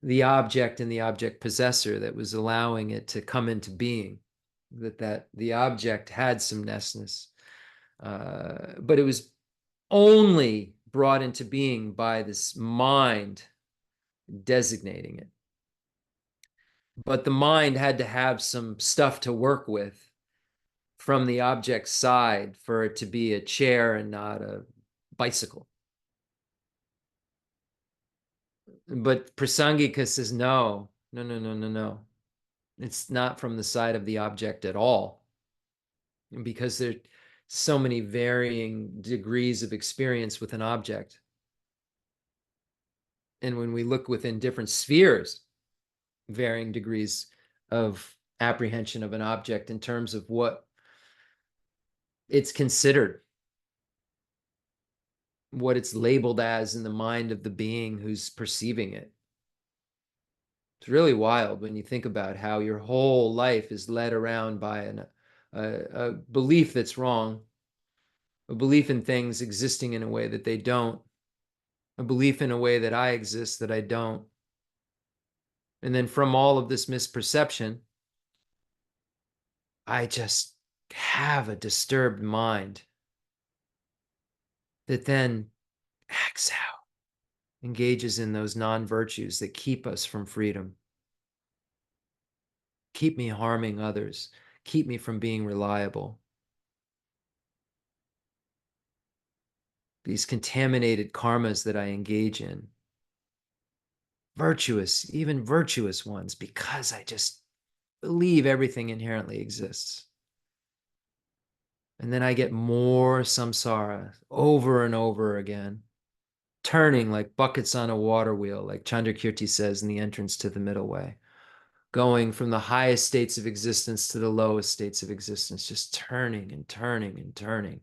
the object and the object possessor that was allowing it to come into being, that the object had some nessness, but it was only brought into being by this mind designating it. But the mind had to have some stuff to work with from the object's side for it to be a chair and not a bicycle. But Prasangika says, no. It's not from the side of the object at all, because there's so many varying degrees of experience with an object. And when we look within different spheres, varying degrees of apprehension of an object in terms of what it's considered, what it's labeled as in the mind of the being who's perceiving it. It's really wild when you think about how your whole life is led around by a belief that's wrong, a belief in things existing in a way that they don't, a belief in a way that I exist that I don't. And then from all of this misperception, I just have a disturbed mind that then acts out, engages in those non-virtues that keep us from freedom, keep me harming others, keep me from being reliable. These contaminated karmas that I engage in, virtuous, even virtuous ones, because I just believe everything inherently exists. And then I get more samsara over and over again, turning like buckets on a water wheel, like Chandrakirti says in the entrance to the middle way, going from the highest states of existence to the lowest states of existence, just turning and turning and turning,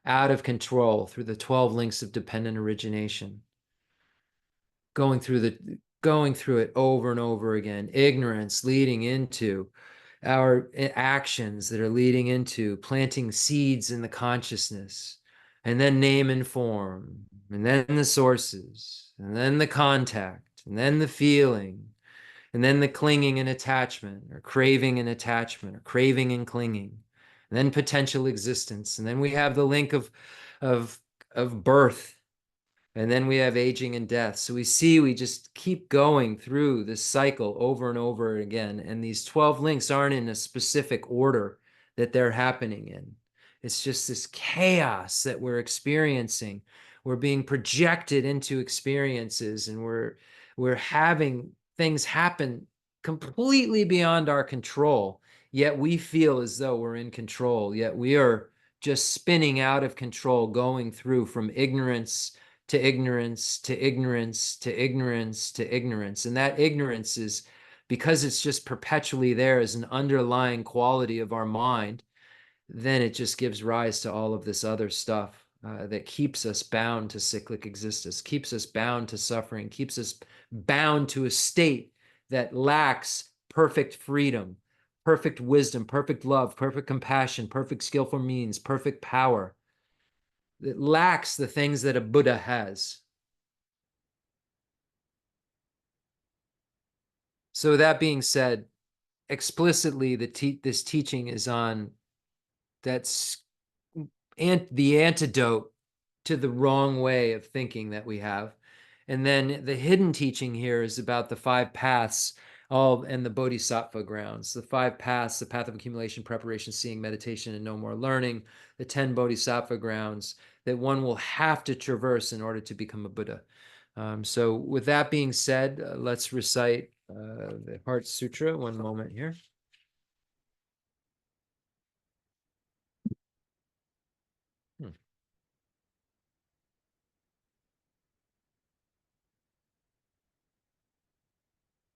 out of control through the 12 links of dependent origination, going through it over and over again, ignorance leading into our actions that are leading into planting seeds in the consciousness, and then name and form, and then the sources, and then the contact, and then the feeling, and then the clinging and attachment, or craving and attachment, or craving and clinging, and then potential existence, and then we have the link of birth, and then we have aging and death. So we just keep going through this cycle over and over again. And these 12 links aren't in a specific order that they're happening in. It's just this chaos that we're experiencing. We're being projected into experiences, and we're having things happen completely beyond our control. Yet we feel as though we're in control. Yet we are just spinning out of control, going through from ignorance to ignorance, to ignorance, to ignorance, to ignorance. And that ignorance is because it's just perpetually there as an underlying quality of our mind, then it just gives rise to all of this other stuff that keeps us bound to cyclic existence, keeps us bound to suffering, keeps us bound to a state that lacks perfect freedom, perfect wisdom, perfect love, perfect compassion, perfect skillful means, perfect power. It lacks the things that a Buddha has. So that being said, explicitly, this teaching is on that's the antidote to the wrong way of thinking that we have. And then the hidden teaching here is about the five paths, all and the bodhisattva grounds, the five paths, the path of accumulation, preparation, seeing, meditation, and no more learning, the 10 bodhisattva grounds that one will have to traverse in order to become a Buddha. So with that being said, let's recite the Heart Sutra. One moment here.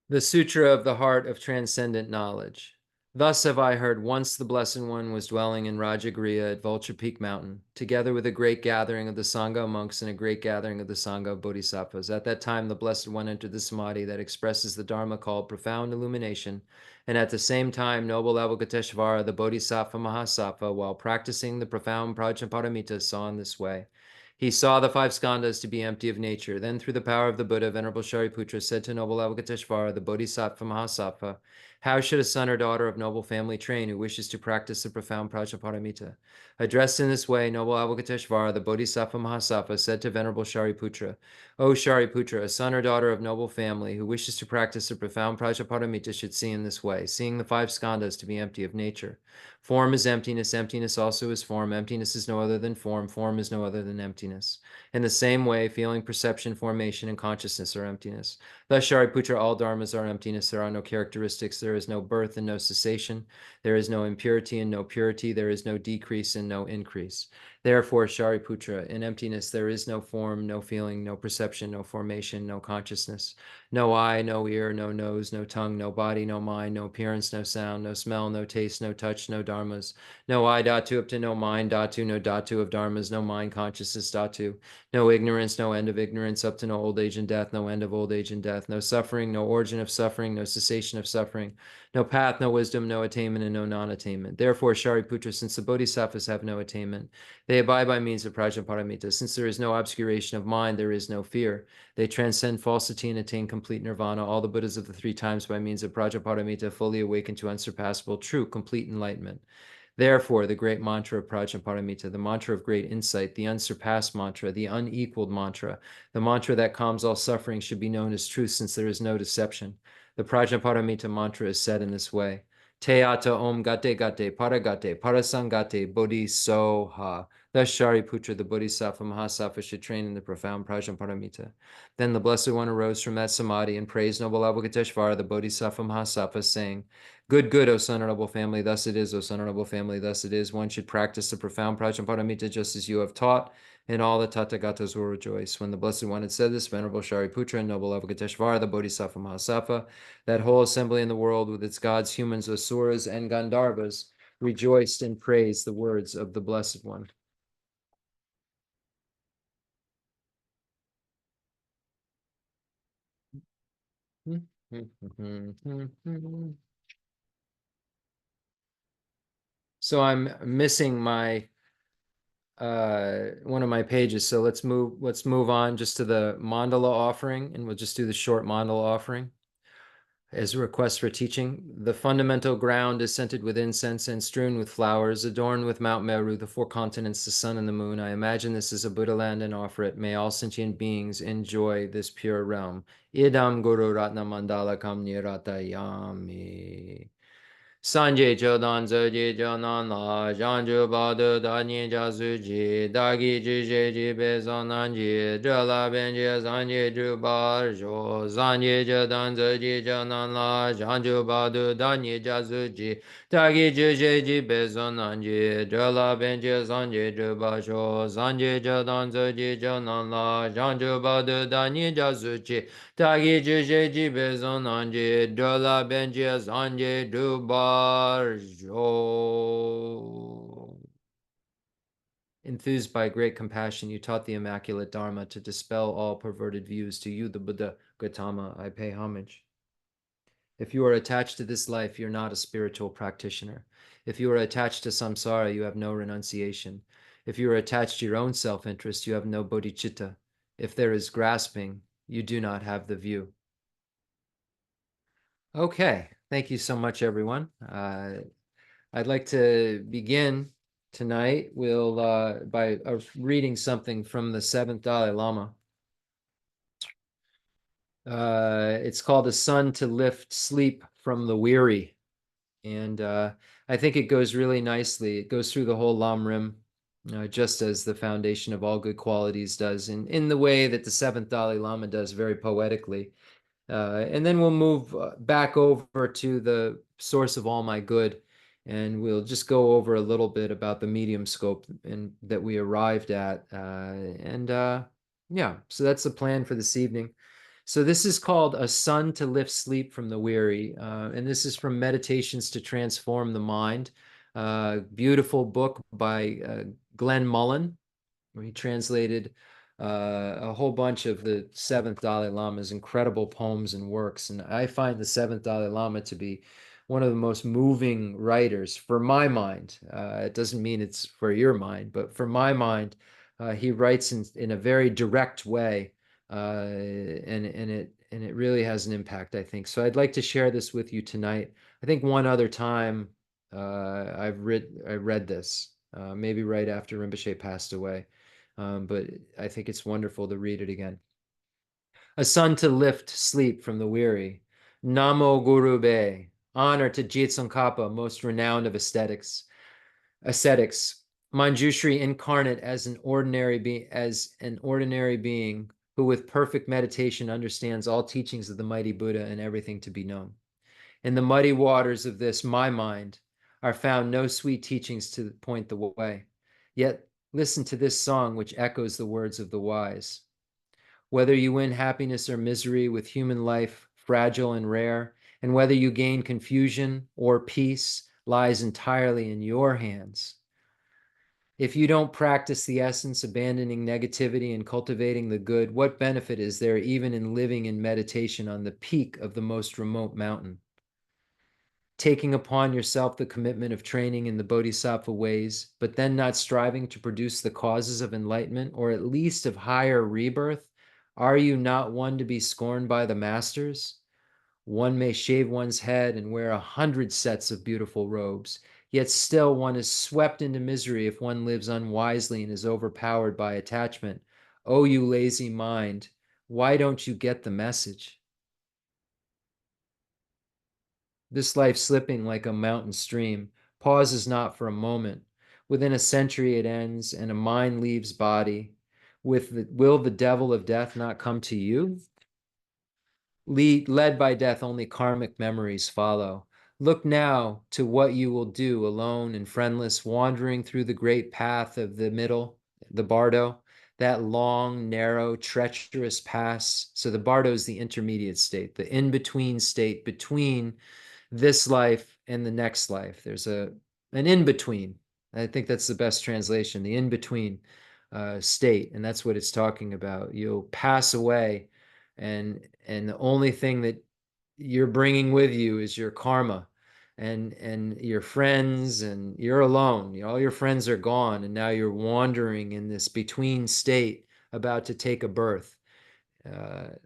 The Sutra of the Heart of Transcendent Knowledge. Thus have I heard once the Blessed One was dwelling in Rajagriha at Vulture Peak Mountain, together with a great gathering of the Sangha monks and a great gathering of the Sangha of Bodhisattvas. At that time, the Blessed One entered the samadhi that expresses the Dharma called profound illumination, and at the same time, noble Avalokiteshvara, the Bodhisattva Mahasattva, while practicing the profound Prajnaparamita, saw in this way. He saw the five skandhas to be empty of nature. Then, through the power of the Buddha, Venerable Shariputra said to noble Avalokiteshvara, the Bodhisattva Mahasattva, how should a son or daughter of noble family train who wishes to practice the profound Prajnaparamita? Addressed in this way, noble Avalokiteshvara, the Bodhisattva Mahasattva, said to Venerable Shariputra, O Shariputra, a son or daughter of noble family who wishes to practice the profound Prajnaparamita should see in this way, seeing the five skandhas to be empty of nature. Form is emptiness, emptiness also is form, emptiness is no other than form, form is no other than emptiness. In the same way, feeling, perception, formation, and consciousness are emptiness. Thus, Shariputra, all dharmas are emptiness. There are no characteristics. There is no birth and no cessation. There is no impurity and no purity. There is no decrease and no increase. Therefore, Shariputra, in emptiness there is no form, no feeling, no perception, no formation, no consciousness. No eye, no ear, no nose, no tongue, no body, no mind, no appearance, no sound, no smell, no taste, no touch, no dharmas. No I dhatu up to no mind dhatu, no dhatu of dharmas, no mind consciousness dhatu. No ignorance, no end of ignorance, up to no old age and death, no end of old age and death. No suffering, no origin of suffering, no cessation of suffering. No path, no wisdom, no attainment, and no non-attainment. Therefore, Shariputra, since the bodhisattvas have no attainment, they abide by means of Prajnaparamita. Since there is no obscuration of mind, there is no fear. They transcend falsity and attain complete nirvana. All the Buddhas of the three times by means of Prajnaparamita fully awaken to unsurpassable, true, complete enlightenment. Therefore, the great mantra of Prajnaparamita, the mantra of great insight, the unsurpassed mantra, the unequaled mantra, the mantra that calms all suffering should be known as truth since there is no deception. The Prajnaparamita mantra is said in this way. Te ata om gate gate paragate parasangate bodhi soha. Thus Shariputra, the Bodhisattva Mahasattva, should train in the profound Prajnaparamita. Then the Blessed One arose from that samadhi and praised noble Avalokiteshvara, the Bodhisattva Mahasattva, saying, Good, good, O son, honorable family, thus it is, O son, honorable family, thus it is. One should practice the profound Prajnaparamita just as you have taught, and all the Tathagatas will rejoice. When the Blessed One had said this, Venerable Shariputra and noble Avalokiteshvara, the Bodhisattva Mahasattva, that whole assembly in the world with its gods, humans, asuras, and Gandharvas, rejoiced and praised the words of the Blessed One. So I'm missing my one of my pages. So let's move on just to the mandala offering, and we'll just do the short mandala offering as a request for teaching. The fundamental ground is scented with incense and strewn with flowers, adorned with Mount Meru, the four continents, the sun and the moon. I imagine this is a Buddha land and offer it. May all sentient beings enjoy this pure realm. Idam Guru Ratna Mandala Kam Niratayami. Sanje chodan zoji jonan la janju badu da nyi jasu ji dagi ji je ji be zonan ji jala benje zanje ju bar jo zanje jodan zoji jonan la janju badu da nyi jasu ji dagi ji je ji be zonan ji jala benje zanje ju bar jo zanje jodan zoji jonan la janju badu da nyi jasu ji Tagi juje jibe zonanje dola benje zanje dubarjo. Enthused by great compassion, you taught the immaculate Dharma to dispel all perverted views. To you, the Buddha Gautama, I pay homage. If you are attached to this life, you're not a spiritual practitioner. If you are attached to samsara, you have no renunciation. If you are attached to your own self-interest, you have no bodhicitta. If there is grasping, you do not have the view. Okay, thank you so much, everyone. I'd like to begin tonight by reading something from the seventh Dalai Lama. It's called "A Sun to Lift Sleep from the Weary," and I think it goes really nicely. It goes through the whole Lam Rim, just as the foundation of all good qualities does, in the way that the seventh Dalai Lama does, very poetically. And then we'll move back over to the source of all my good, and we'll just go over a little bit about the medium scope and that we arrived at. Yeah, so that's the plan for this evening. So this is called "A Sun to Lift Sleep from the Weary," and this is from Meditations to Transform the Mind. Beautiful book by Glenn Mullen, where he translated a whole bunch of the seventh Dalai Lama's incredible poems and works. And I find the seventh Dalai Lama to be one of the most moving writers for my mind. It doesn't mean it's for your mind, but for my mind, he writes in a very direct way, and it really has an impact, I think. So I'd like to share this with you tonight. I think one other time I read this, maybe right after Rinpoche passed away. But I think it's wonderful to read it again. A sun to lift sleep from the weary. Namo Guru Be. Honor to Jitsongkhapa, most renowned of ascetics. Manjushri incarnate as an ordinary being who with perfect meditation understands all teachings of the mighty Buddha and everything to be known. In the muddy waters of this, my mind, are found no sweet teachings to point the way. Yet listen to this song which echoes the words of the wise. Whether you win happiness or misery with human life, fragile and rare, and whether you gain confusion or peace lies entirely in your hands. If you don't practice the essence, abandoning negativity and cultivating the good, what benefit is there even in living in meditation on the peak of the most remote mountain? Taking upon yourself the commitment of training in the bodhisattva ways, but then not striving to produce the causes of enlightenment, or at least of higher rebirth, are you not one to be scorned by the masters? One may shave one's head and wear 100 sets of beautiful robes, yet still one is swept into misery if one lives unwisely and is overpowered by attachment. Oh, you lazy mind, why don't you get the message? This life slipping like a mountain stream pauses not for a moment. Within a century it ends, and a mind leaves body. Will the devil of death not come to you? Led by death, only karmic memories follow. Look now to what you will do, alone and friendless, wandering through the great path of the middle, the bardo, that long, narrow, treacherous pass. So the bardo is the intermediate state, the in-between state between this life and the next life. There's an in-between. I think that's the best translation, the in-between state. And that's what it's talking about. You'll pass away, and the only thing that you're bringing with you is your karma and your friends, and you're alone. All your friends are gone, and now you're wandering in this between state, about to take a birth,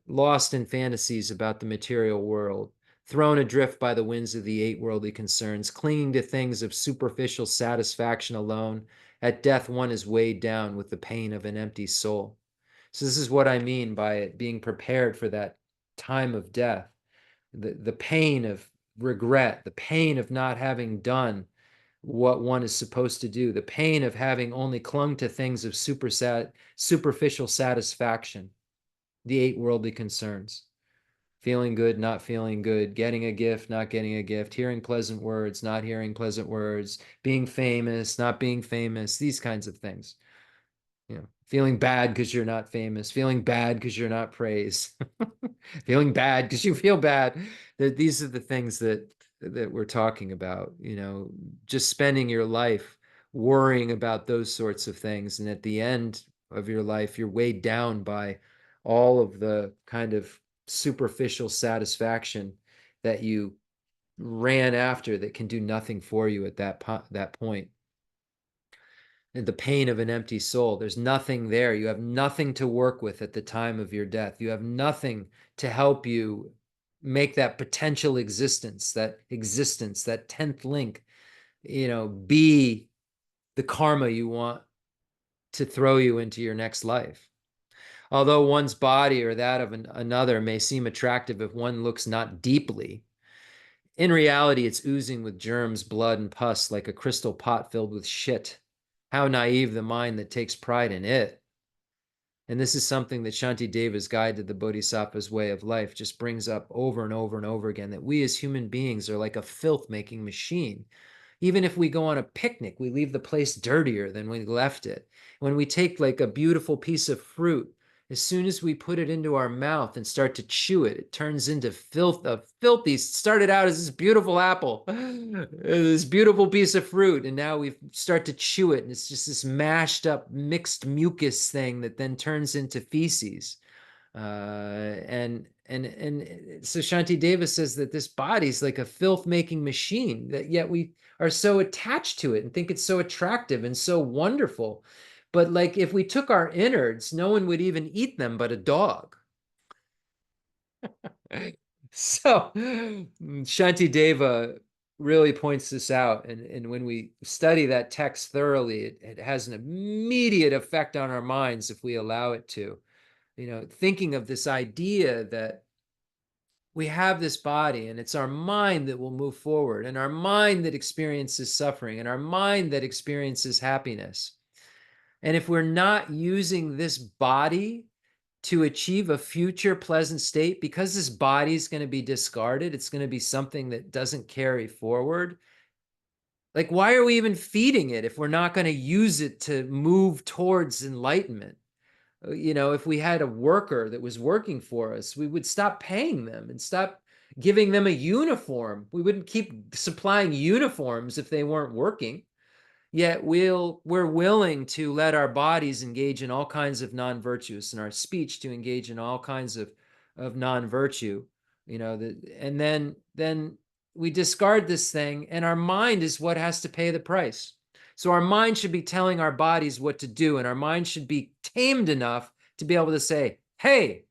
lost in fantasies about the material world, thrown adrift by the winds of the eight worldly concerns, clinging to things of superficial satisfaction alone. At death, one is weighed down with the pain of an empty soul. So this is what I mean by it being prepared for that time of death, the pain of regret, the pain of not having done what one is supposed to do, the pain of having only clung to things of superficial satisfaction, the 8 worldly concerns. Feeling good, not feeling good, getting a gift, not getting a gift, hearing pleasant words, not hearing pleasant words, being famous, not being famous, these kinds of things. Feeling bad because you're not famous, feeling bad because you're not praised, feeling bad because you feel bad. These are the things that we're talking about, just spending your life worrying about those sorts of things. And at the end of your life, you're weighed down by all of the kind of superficial satisfaction that you ran after that can do nothing for you at that point. And the pain of an empty soul. There's nothing there. You have nothing to work with at the time of your death. You have nothing to help you make that potential existence, that 10th link, be the karma you want to throw you into your next life. Although one's body or that of another may seem attractive if one looks not deeply, in reality, it's oozing with germs, blood, and pus like a crystal pot filled with shit. How naive the mind that takes pride in it. And this is something that Shantideva's Guide to the Bodhisattva's Way of Life just brings up over and over and over again, that we as human beings are like a filth-making machine. Even if we go on a picnic, we leave the place dirtier than we left it. When we take like a beautiful piece of fruit, as soon as we put it into our mouth and start to chew it, it turns into filth. Filthy. Started out as this beautiful apple, this beautiful piece of fruit, and now we start to chew it, and it's just this mashed up, mixed mucus thing that then turns into feces. And so Shantideva says that this body is like a filth-making machine, that yet we are so attached to it and think it's so attractive and so wonderful. But like if we took our innards, no one would even eat them but a dog. So Shantideva really points this out. And when we study that text thoroughly, it has an immediate effect on our minds if we allow it to. Thinking of this idea that we have this body and it's our mind that will move forward, and our mind that experiences suffering, and our mind that experiences happiness. And if we're not using this body to achieve a future pleasant state, because this body is going to be discarded, it's going to be something that doesn't carry forward. Like, why are we even feeding it if we're not going to use it to move towards enlightenment? If we had a worker that was working for us, we would stop paying them and stop giving them a uniform. We wouldn't keep supplying uniforms if they weren't working. Yet we're willing to let our bodies engage in all kinds of non-virtuous, and our speech to engage in all kinds of non-virtue, and then we discard this thing, and our mind is what has to pay the price. So our mind should be telling our bodies what to do, and our mind should be tamed enough to be able to say, hey,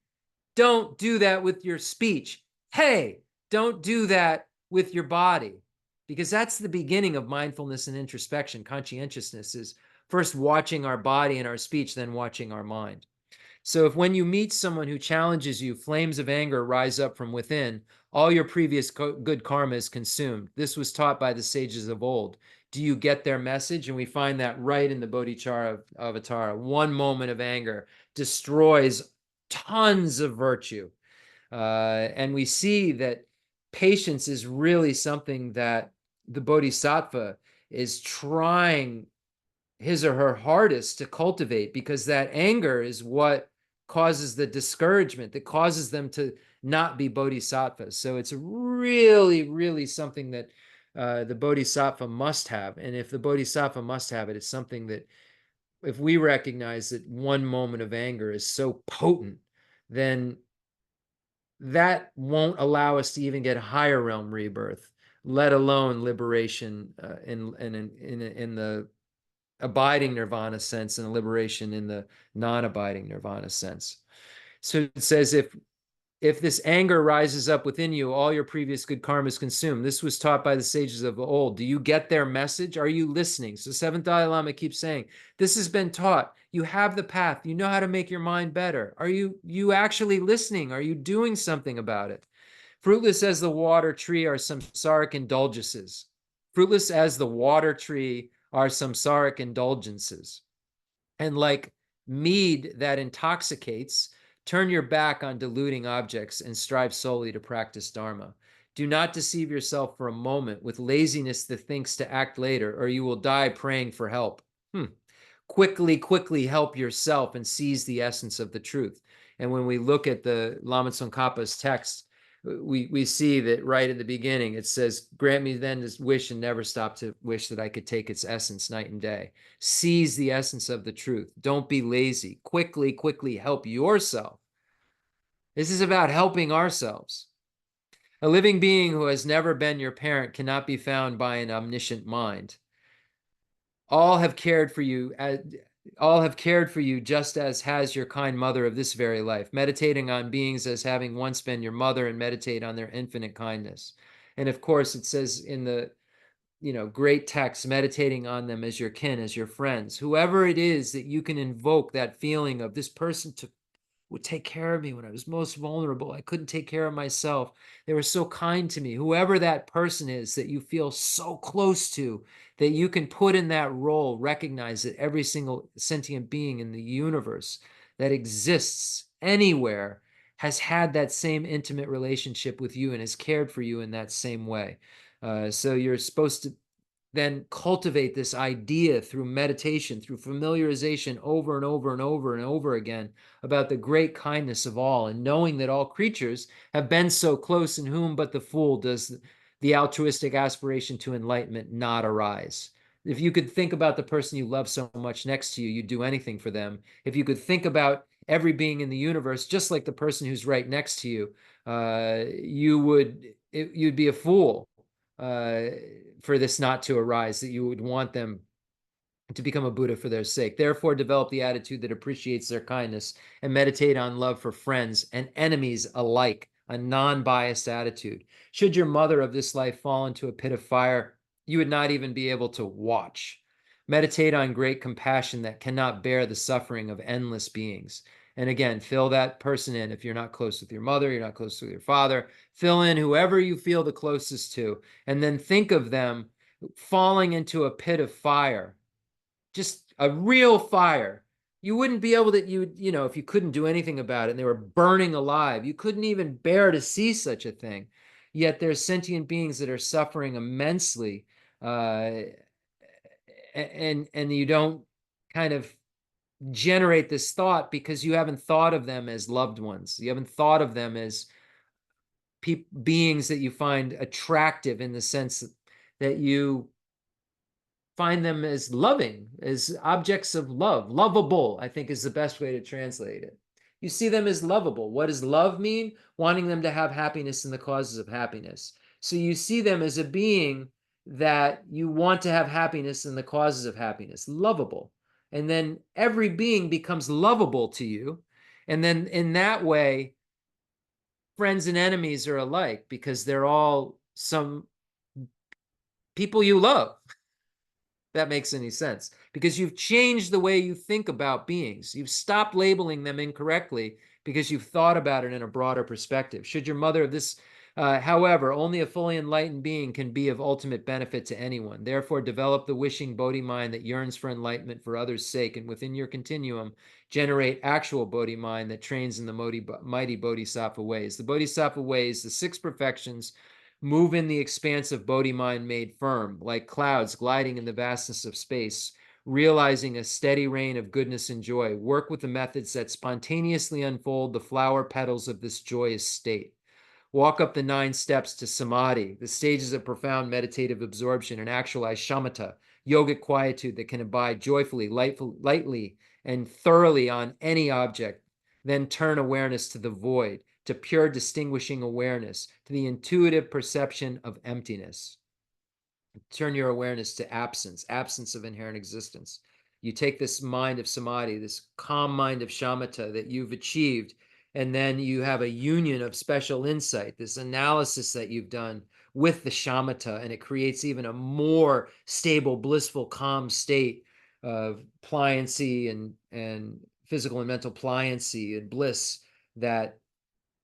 don't do that with your speech. Hey, don't do that with your body. Because that's the beginning of mindfulness and introspection. Conscientiousness is first watching our body and our speech, then watching our mind. So if when you meet someone who challenges you, flames of anger rise up from within, all your previous good karma is consumed. This was taught by the sages of old. Do you get their message? And we find that right in the Bodhicharya Avatar. One moment of anger destroys tons of virtue. And we see that patience is really something that the Bodhisattva is trying his or her hardest to cultivate, because that anger is what causes the discouragement that causes them to not be bodhisattvas. So it's really, really something that the bodhisattva must have. And if the bodhisattva must have it, it's something that if we recognize that one moment of anger is so potent, then that won't allow us to even get higher realm rebirth, let alone liberation in the abiding nirvana sense, and liberation in the non-abiding nirvana sense. So it says, if this anger rises up within you, all your previous good karma is consumed. This was taught by the sages of old. Do you get their message? Are you listening? So Seventh Dalai Lama keeps saying, this has been taught. You have the path. You know how to make your mind better. Are you actually listening? Are you doing something about it? Fruitless as the water tree are samsaric indulgences. Fruitless as the water tree are samsaric indulgences. And like mead that intoxicates, turn your back on deluding objects and strive solely to practice Dharma. Do not deceive yourself for a moment with laziness that thinks to act later, or you will die praying for help. Quickly help yourself and seize the essence of the truth. And when we look at the Lama Tsongkhapa's text, we see that right at the beginning, it says, grant me then this wish and never stop to wish that I could take its essence night and day. Seize the essence of the truth. Don't be lazy. Quickly help yourself. This is about helping ourselves. A living being who has never been your parent cannot be found by an omniscient mind. All have cared for you just as has your kind mother of this very life, meditating on beings as having once been your mother, and meditate on their infinite kindness. And of course, it says in the great text, meditating on them as your kin, as your friends, whoever it is that you can invoke that feeling of this person would take care of me when I was most vulnerable. I couldn't take care of myself. They were so kind to me. Whoever that person is that you feel so close to, that you can put in that role, recognize that every single sentient being in the universe that exists anywhere has had that same intimate relationship with you and has cared for you in that same way. So you're supposed to then cultivate this idea through meditation, through familiarization over and over again about the great kindness of all, and knowing that all creatures have been so close, in whom but the fool does the altruistic aspiration to enlightenment not arise. If you could think about the person you love so much next to you, you'd do anything for them. If you could think about every being in the universe just like the person who's right next to you, you'd be a fool for this not to arise, that you would want them to become a Buddha for their sake. Therefore, develop the attitude that appreciates their kindness and meditate on love for friends and enemies alike, a non-biased attitude. Should your mother of this life fall into a pit of fire, you would not even be able to watch. Meditate on great compassion that cannot bear the suffering of endless beings. And again, fill that person in. If you're not close with your mother, you're not close with your father, fill in whoever you feel the closest to, and then think of them falling into a pit of fire, just a real fire. You wouldn't be able to, if you couldn't do anything about it and they were burning alive, you couldn't even bear to see such a thing. Yet there's sentient beings that are suffering immensely, and you don't kind of generate this thought because you haven't thought of them as loved ones. You haven't thought of them as beings that you find attractive, in the sense that you find them as loving, as objects of love. Lovable, I think, is the best way to translate it. You see them as lovable. What does love mean? Wanting them to have happiness in the causes of happiness. So you see them as a being that you want to have happiness in the causes of happiness, lovable. And then every being becomes lovable to you. And then in that way, friends and enemies are alike, because they're all some people you love. That makes any sense, because you've changed the way you think about beings. You've stopped labeling them incorrectly because you've thought about it in a broader perspective. Should your mother of this, however, only a fully enlightened being can be of ultimate benefit to anyone. Therefore, develop the wishing Bodhi mind that yearns for enlightenment for others' sake, and within your continuum, generate actual Bodhi mind that trains in the mighty Bodhisattva ways. The Bodhisattva ways, the six perfections, move in the expanse of Bodhi mind made firm, like clouds gliding in the vastness of space, realizing a steady rain of goodness and joy. Work with the methods that spontaneously unfold the flower petals of this joyous state. Walk up the 9 steps to samadhi, the stages of profound meditative absorption, and actualize shamatha, yogic quietude that can abide joyfully, lightly, and thoroughly on any object. Then turn awareness to the void, to pure distinguishing awareness, to the intuitive perception of emptiness. Turn your awareness to absence of inherent existence. You take this mind of samadhi, this calm mind of shamatha that you've achieved, and then you have a union of special insight, this analysis that you've done with the shamatha, and it creates even a more stable, blissful, calm state of pliancy and physical and mental pliancy and bliss that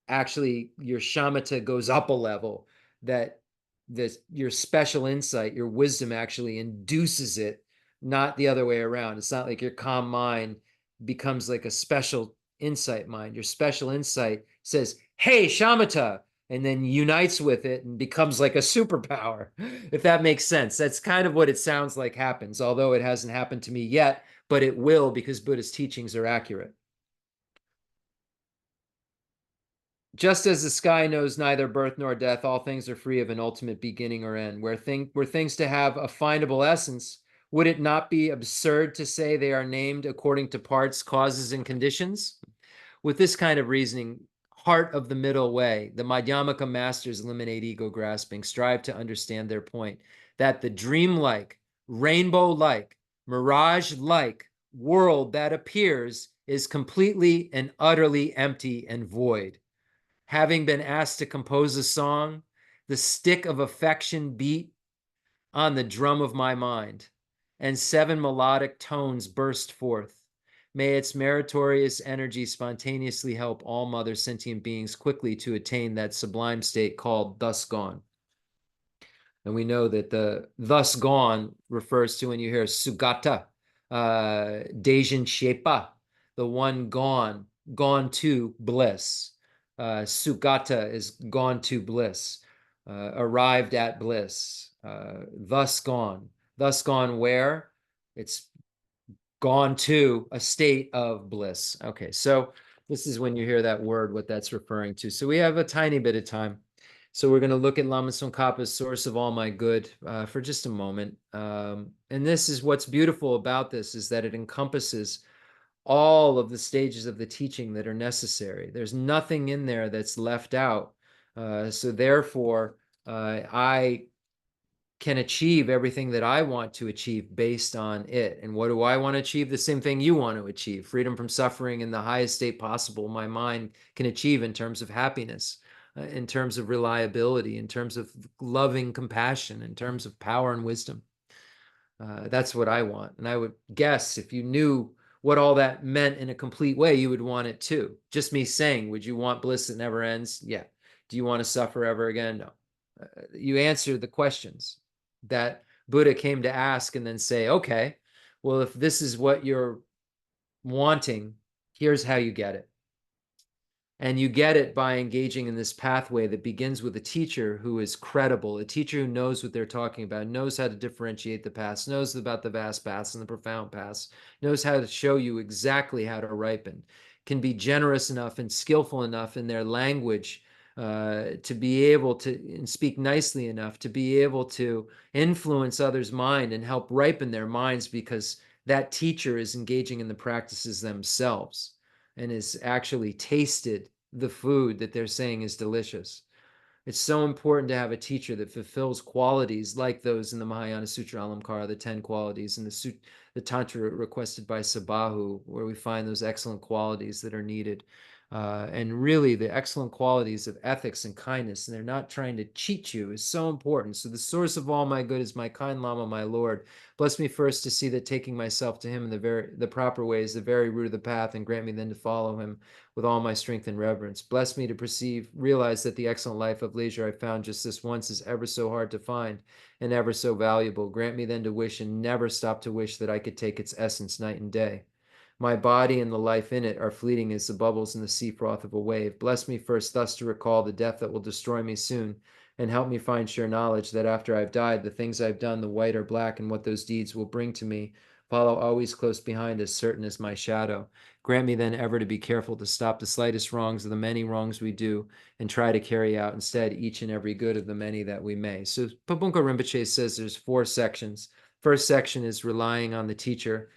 actually your shamatha goes up a level, that your special insight, your wisdom actually induces it, not the other way around. It's not like your calm mind becomes like a special insight mind. Your special insight says, hey, shamatha, and then unites with it and becomes like a superpower, if that makes sense. That's kind of what it sounds like happens, although it hasn't happened to me yet, but it will, because Buddhist teachings are accurate. Just as the sky knows neither birth nor death, all things are free of an ultimate beginning or end. Were things to have a findable essence, would it not be absurd to say they are named according to parts, causes, and conditions? With this kind of reasoning, heart of the middle way, the Madhyamaka masters eliminate ego grasping, strive to understand their point, that the dreamlike, rainbow-like, mirage-like world that appears is completely and utterly empty and void. Having been asked to compose a song, the stick of affection beat on the drum of my mind, and 7 melodic tones burst forth. May its meritorious energy spontaneously help all mother sentient beings quickly to attain that sublime state called thus gone. And we know that the thus gone refers to, when you hear sugata, Dejin Shepa, the one gone, gone to bliss. Sugata is gone to bliss, arrived at bliss. Thus gone. Thus gone where? It's gone to a state of bliss. Okay, so this is when you hear that word, what that's referring to. So we have a tiny bit of time. So we're going to look at Lama Tsongkhapa's Source of All My Good for just a moment. And this is what's beautiful about this, is that it encompasses all of the stages of the teaching that are necessary. There's nothing in there that's left out. So therefore, I can achieve everything that I want to achieve based on it. And what do I want to achieve? The same thing you want to achieve: freedom from suffering in the highest state possible my mind can achieve, in terms of happiness, in terms of reliability, in terms of loving compassion, in terms of power and wisdom. That's what I want. And I would guess if you knew what all that meant in a complete way, you would want it too. Just me saying, would you want bliss that never ends? Yeah. Do you want to suffer ever again? No. You answer the questions that Buddha came to ask, and then say, okay, well, if this is what you're wanting, here's how you get it. And you get it by engaging in this pathway that begins with a teacher who is credible, a teacher who knows what they're talking about, knows how to differentiate the paths, knows about the vast paths and the profound paths, knows how to show you exactly how to ripen, can be generous enough and skillful enough in their language to be able to, and speak nicely enough to be able to influence others' mind and help ripen their minds, because that teacher is engaging in the practices themselves and is actually tasted the food that they're saying is delicious. It's so important to have a teacher that fulfills qualities like those in the Mahayana Sutra Alamkara, the 10 qualities, and the Tantra requested by Sabahu, where we find those excellent qualities that are needed. And really, the excellent qualities of ethics and kindness, and they're not trying to cheat you, is so important. So the source of all my good is my kind Lama, my Lord. Bless me first to see that taking myself to him in the proper way is the very root of the path, and grant me then to follow him with all my strength and reverence. Bless me to realize that the excellent life of leisure I found just this once is ever so hard to find and ever so valuable. Grant me then to wish, and never stop to wish, that I could take its essence night and day. My body and the life in it are fleeting as the bubbles in the sea froth of a wave. Bless me first thus to recall the death that will destroy me soon, and help me find sure knowledge that after I've died, the things I've done, the white or black, and what those deeds will bring to me, follow always close behind, as certain as my shadow. Grant me then ever to be careful to stop the slightest wrongs of the many wrongs we do, and try to carry out instead each and every good of the many that we may. So Pabunko Rinpoche says there's 4 sections. First section is relying on the teacher.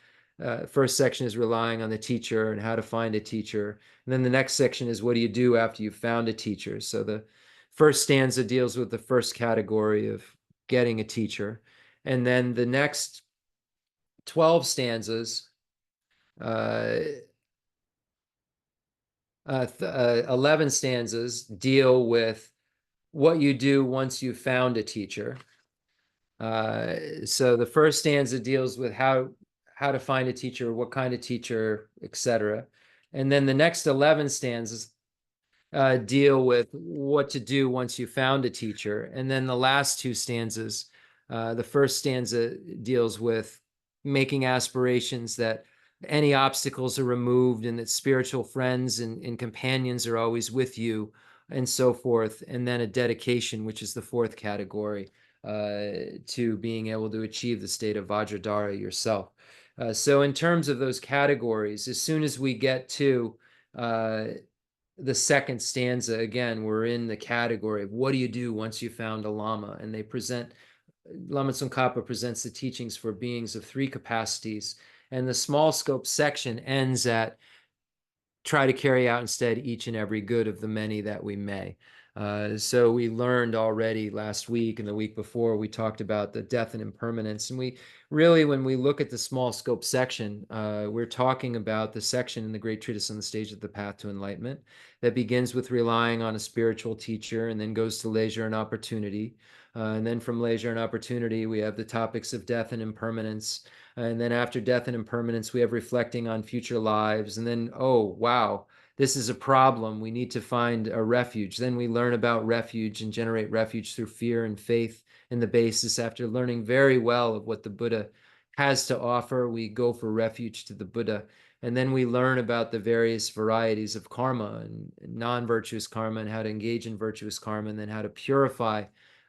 First section is relying on the teacher and how to find a teacher. And then the next section is, what do you do after you've found a teacher? So the first stanza deals with the first category of getting a teacher. And then the next 12 stanzas, 11 stanzas, deal with what you do once you've found a teacher. So the first stanza deals with how to find a teacher, what kind of teacher, etc. And then the next 11 stanzas deal with what to do once you found a teacher. And then the last two stanzas, the first stanza deals with making aspirations that any obstacles are removed and that spiritual friends and companions are always with you and so forth. And then a dedication, which is the fourth category, to being able to achieve the state of Vajradhara yourself. So in terms of those categories, as soon as we get to the second stanza, again, we're in the category of what do you do once you found a Lama? And Lama Tsongkhapa presents the teachings for beings of three capacities. And the small scope section ends at try to carry out instead each and every good of the many that we may. So we learned already last week and the week before, we talked about the death and impermanence. And we really, when we look at the small scope section, we're talking about the section in the Great Treatise on the Stage of the Path to Enlightenment that begins with relying on a spiritual teacher and then goes to leisure and opportunity. And then from leisure and opportunity, we have the topics of death and impermanence. And then after death and impermanence, we have reflecting on future lives. And then, oh, wow, this is a problem. We need to find a refuge. Then we learn about refuge and generate refuge through fear and faith in the basis. After learning very well of what the Buddha has to offer, we go for refuge to the Buddha. And then we learn about the various varieties of karma and non-virtuous karma and how to engage in virtuous karma and then how to purify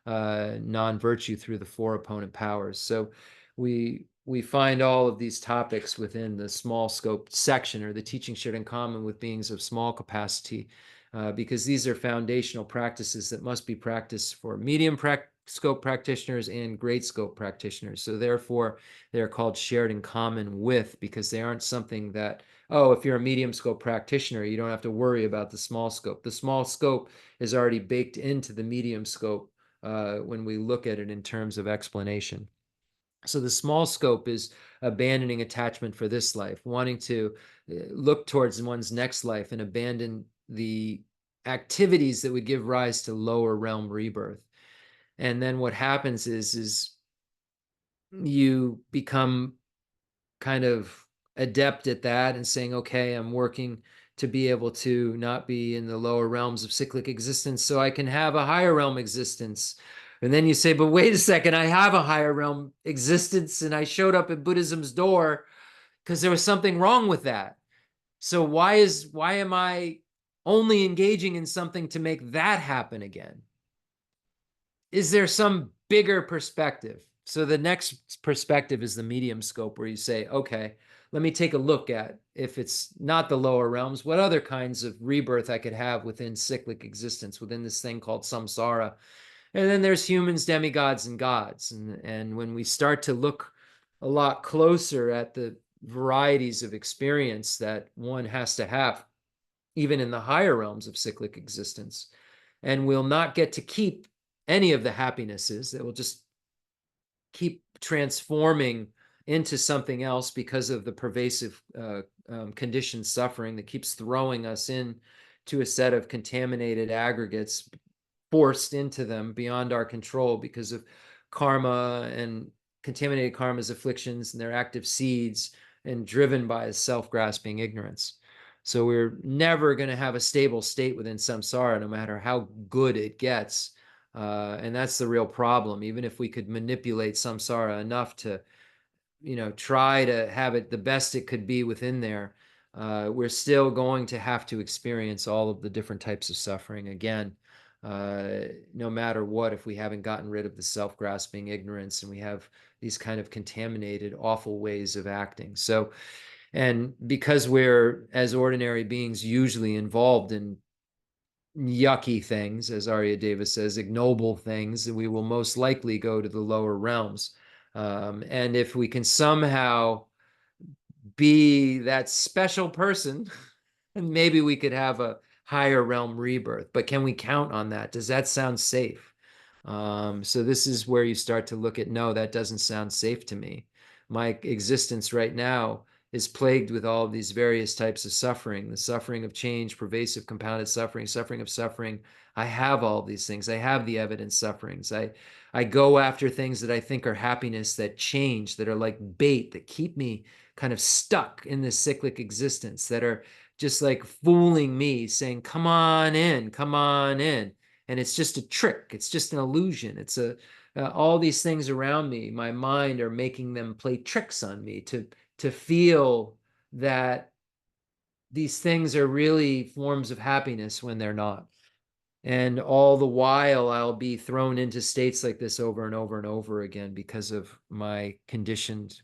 non-virtue through the four opponent powers. So we find all of these topics within the small scope section or the teaching shared in common with beings of small capacity, because these are foundational practices that must be practiced for medium scope practitioners and great scope practitioners. So therefore, they're called shared in common with, because they aren't something that, oh, if you're a medium scope practitioner, you don't have to worry about the small scope. The small scope is already baked into the medium scope when we look at it in terms of explanation. So the small scope is abandoning attachment for this life, wanting to look towards one's next life and abandon the activities that would give rise to lower realm rebirth. And then what happens is you become kind of adept at that and saying, okay, I'm working to be able to not be in the lower realms of cyclic existence so I can have a higher realm existence. And then you say, but wait a second, I have a higher realm existence and I showed up at Buddhism's door because there was something wrong with that. So why am I only engaging in something to make that happen again? Is there some bigger perspective? So the next perspective is the medium scope, where you say, okay, let me take a look at, if it's not the lower realms, what other kinds of rebirth I could have within cyclic existence, within this thing called samsara. And then there's humans, demigods, and gods. And when we start to look a lot closer at the varieties of experience that one has to have, even in the higher realms of cyclic existence, and we'll not get to keep any of the happinesses, that will just keep transforming into something else because of the pervasive conditioned suffering that keeps throwing us in to a set of contaminated aggregates, forced into them beyond our control because of karma and contaminated karma's afflictions and their active seeds, and driven by a self-grasping ignorance. So we're never going to have a stable state within samsara, no matter how good it gets. And that's the real problem. Even if we could manipulate samsara enough to, try to have it the best it could be within there, we're still going to have to experience all of the different types of suffering again, no matter what, if we haven't gotten rid of the self-grasping ignorance and we have these kind of contaminated, awful ways of acting. So, and because we're, as ordinary beings, usually involved in yucky things, as Arya Davis says, ignoble things, we will most likely go to the lower realms. And if we can somehow be that special person, maybe we could have a higher realm rebirth. But can we count on that? Does that sound safe? So this is where you start to look at, no, that doesn't sound safe to me. My existence right now is plagued with all of these various types of suffering, the suffering of change, pervasive compounded suffering, suffering of suffering. I have all these things. I have the evidence sufferings. I go after things that I think are happiness, that change, that are like bait, that keep me kind of stuck in this cyclic existence, that are just like fooling me, saying, come on in, come on in. And it's just a trick. It's just an illusion. It's all these things around me, my mind are making them play tricks on me to feel that these things are really forms of happiness when they're not. And all the while, I'll be thrown into states like this over and over and over again because of my conditioned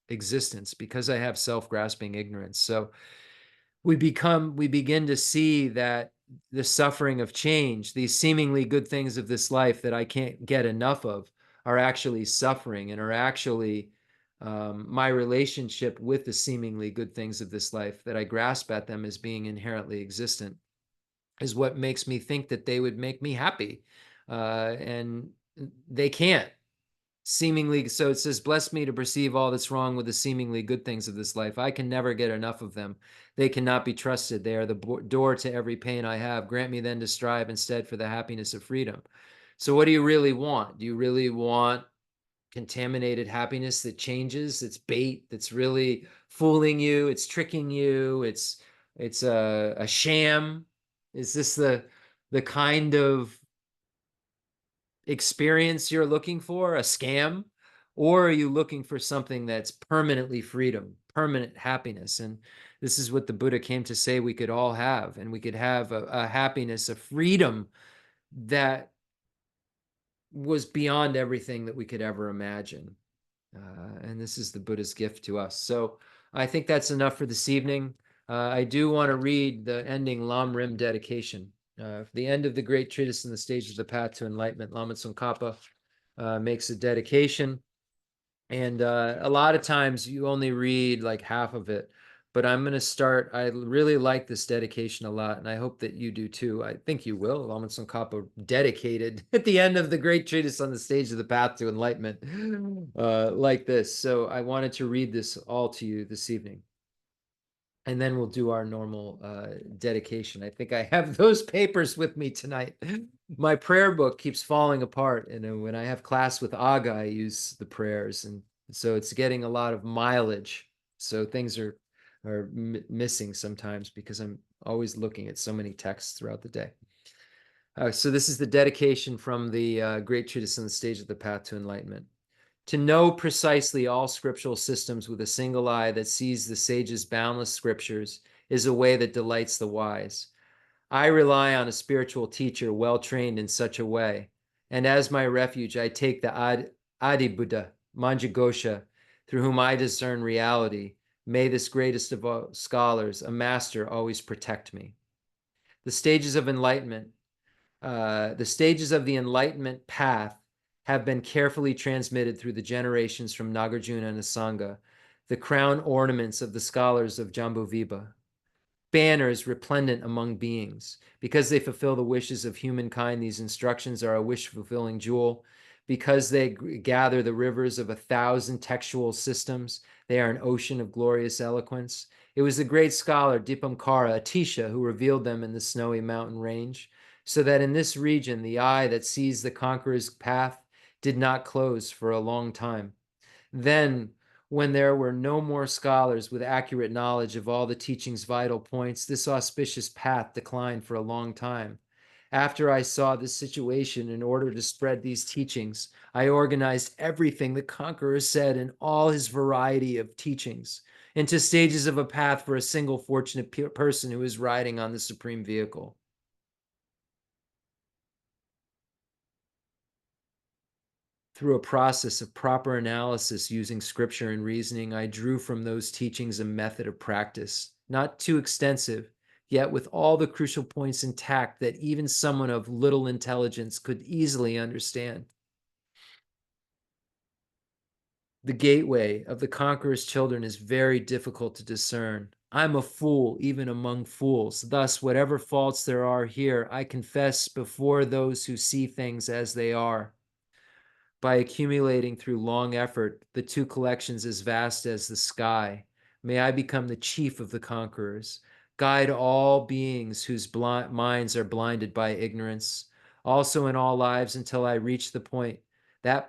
existence, because I have self-grasping ignorance. So we begin to see that the suffering of change, these seemingly good things of this life that I can't get enough of, are actually suffering and are actually my relationship with the seemingly good things of this life, that I grasp at them as being inherently existent, is what makes me think that they would make me happy. And they can't seemingly. So it says, bless me to perceive all that's wrong with the seemingly good things of this life. I can never get enough of them. They cannot be trusted. They are the door to every pain I have. Grant me then to strive instead for the happiness of freedom. So what do you really want? Do you really want contaminated happiness that changes? It's bait that's really fooling you. It's tricking you. It's a sham. Is this the kind of experience you're looking for, a scam? Or are you looking for something that's permanently freedom, permanent happiness? And this is what the Buddha came to say we could all have. And we could have a happiness, a freedom that was beyond everything that we could ever imagine. And this is the Buddha's gift to us. So I think that's enough for this evening. I do want to read the ending Lam Rim dedication. The end of the great treatise in the stages of the path to enlightenment, Lama Tsongkhapa makes a dedication. And a lot of times you only read like half of it, but I'm going to start. I really like this dedication a lot, and I hope that you do too. I think you will. Lama Tsongkhapa dedicated at the end of the great treatise on the stage of the path to enlightenment like this. So I wanted to read this all to you this evening. And then we'll do our normal dedication. I think I have those papers with me tonight. My prayer book keeps falling apart. And when I have class with Aga, I use the prayers. And so it's getting a lot of mileage. So things are missing sometimes because I'm always looking at so many texts throughout the day. So this is the dedication from the Great Treatise on the Stage of the Path to Enlightenment. To know precisely all scriptural systems with a single eye that sees the sage's boundless scriptures is a way that delights the wise. I rely on a spiritual teacher well trained in such a way, and as my refuge I take the Adi Buddha, Manjughosha, through whom I discern reality. May this greatest of all scholars, a master, always protect me. The stages of enlightenment. The stages of the enlightenment path have been carefully transmitted through the generations from Nagarjuna and Asanga, the crown ornaments of the scholars of Jambudvipa, banners resplendent among beings. Because they fulfill the wishes of humankind, these instructions are a wish-fulfilling jewel. Because they gather the rivers of 1,000 textual systems, they are an ocean of glorious eloquence. It was the great scholar Dipankara, Atisha, who revealed them in the snowy mountain range, so that in this region the eye that sees the conqueror's path did not close for a long time. Then, when there were no more scholars with accurate knowledge of all the teaching's vital points, this auspicious path declined for a long time. After I saw this situation, in order to spread these teachings, I organized everything the conqueror said in all his variety of teachings into stages of a path for a single fortunate person who is riding on the supreme vehicle. Through a process of proper analysis using scripture and reasoning, I drew from those teachings a method of practice, not too extensive, yet with all the crucial points intact that even someone of little intelligence could easily understand. The gateway of the conqueror's children is very difficult to discern. I'm a fool even among fools. Thus, whatever faults there are here, I confess before those who see things as they are. By accumulating through long effort the two collections as vast as the sky, may I become the chief of the conquerors, guide all beings whose minds are blinded by ignorance, also in all lives until I reach that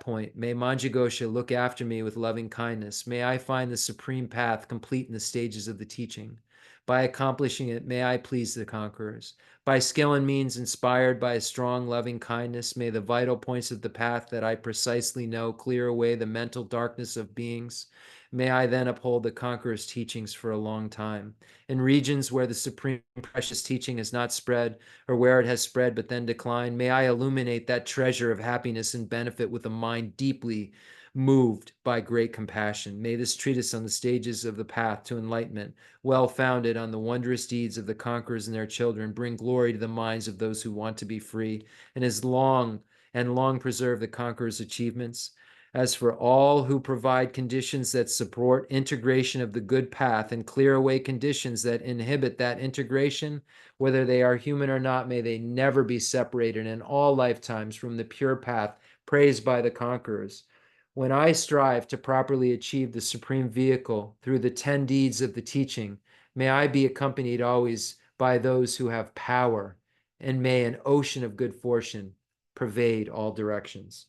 point, may Manjughosha look after me with loving kindness. May I find the supreme path complete in the stages of the teaching. By accomplishing it, may I please the conquerors. By skill and means inspired by a strong, loving kindness, may the vital points of the path that I precisely know clear away the mental darkness of beings. May I then uphold the conqueror's teachings for a long time. In regions where the supreme precious teaching has not spread, or where it has spread but then declined, may I illuminate that treasure of happiness and benefit with a mind deeply moved by great compassion. May this treatise on the stages of the path to enlightenment, well founded on the wondrous deeds of the conquerors and their children, bring glory to the minds of those who want to be free, and long preserve the conqueror's achievements. As for all who provide conditions that support integration of the good path and clear away conditions that inhibit that integration, whether they are human or not, may they never be separated in all lifetimes from the pure path praised by the conquerors. When I strive to properly achieve the supreme vehicle through the 10 deeds of the teaching, may I be accompanied always by those who have power, and may an ocean of good fortune pervade all directions.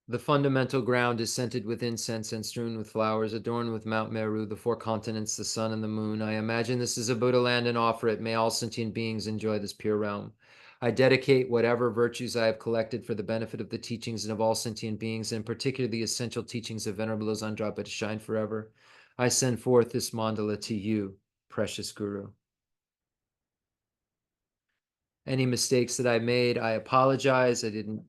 The fundamental ground is scented with incense and strewn with flowers, adorned with Mount Meru, the four continents, the sun, and the moon. I imagine this is a Buddha land and offer it. May all sentient beings enjoy this pure realm. I dedicate whatever virtues I have collected for the benefit of the teachings and of all sentient beings, and in particular the essential teachings of Venerable Zandrapa to shine forever. I send forth this mandala to you, precious Guru. Any mistakes that I made, I apologize. I didn't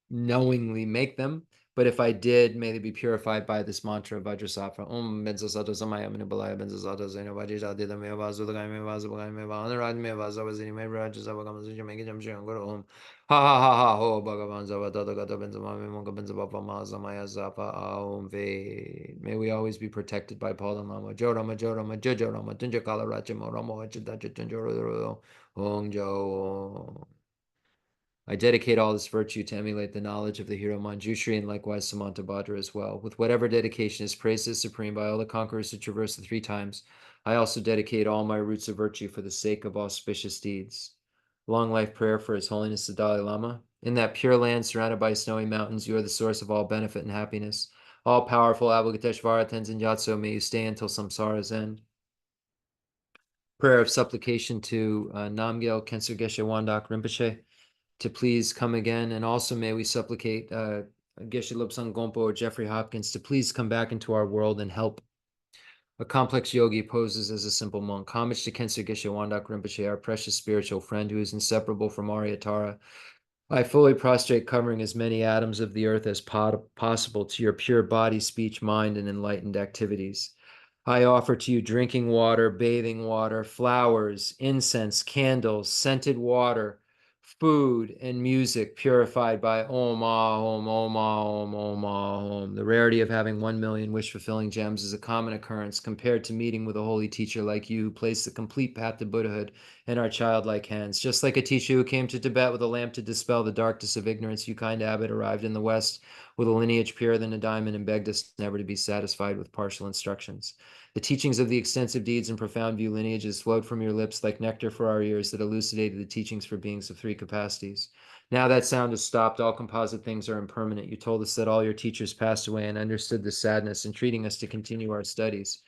knowingly make them. But if I did, may they be purified by this mantra of Vajrasattva. Om Benzasato Samaya Minibalaya Benzasato Zaino Vajradida Meva Zulagai Meva Zubagai Meva Anurad Meva Zavazini Meva Rajasava Kamasuja Megajam Shangoro Om. Ha ha ha ha ho Bhagavan Zavadata Gata Benzamami Monga Benzabapa Mazamaya Zapa Om Ve. May we always be protected by Paul and Lama. Jorama Jorama Jojorama Tunjakala Rachamo Ramo Achadacha Tunjoro Om Jo. I dedicate all this virtue to emulate the knowledge of the hero Manjushri and likewise Samantabhadra as well. With whatever dedication is praised as supreme by all the conquerors who traverse the 3 times, I also dedicate all my roots of virtue for the sake of auspicious deeds. Long life prayer for His Holiness the Dalai Lama. In that pure land surrounded by snowy mountains, you are the source of all benefit and happiness. All-powerful Avalokiteshvara Tenzin Gyatso, may you stay until samsara's end. Prayer of supplication to Namgyal Khenso Geshe Wandak Rinpoche to please come again. And also may we supplicate Geshe Lobsang Gompo or Jeffrey Hopkins to please come back into our world and help. A complex yogi poses as a simple monk. Homage to Khenso Geshe Wandak Rinpoche, our precious spiritual friend who is inseparable from Aryatara. I fully prostrate, covering as many atoms of the earth as possible to your pure body, speech, mind, and enlightened activities. I offer to you drinking water, bathing water, flowers, incense, candles, scented water, food, and music purified by Om Ah Om Om Ah Om Om Ah Om. The rarity of having 1 million wish-fulfilling gems is a common occurrence compared to meeting with a holy teacher like you who placed the complete path to Buddhahood in our childlike hands. Just like a teacher who came to Tibet with a lamp to dispel the darkness of ignorance, you kind abbot arrived in the West with a lineage purer than a diamond and begged us never to be satisfied with partial instructions. The teachings of the extensive deeds and profound view lineages flowed from your lips like nectar for our ears that elucidated the teachings for beings of 3 capacities. Now that sound has stopped. All composite things are impermanent. You told us that all your teachers passed away and understood the sadness, entreating us to continue our studies.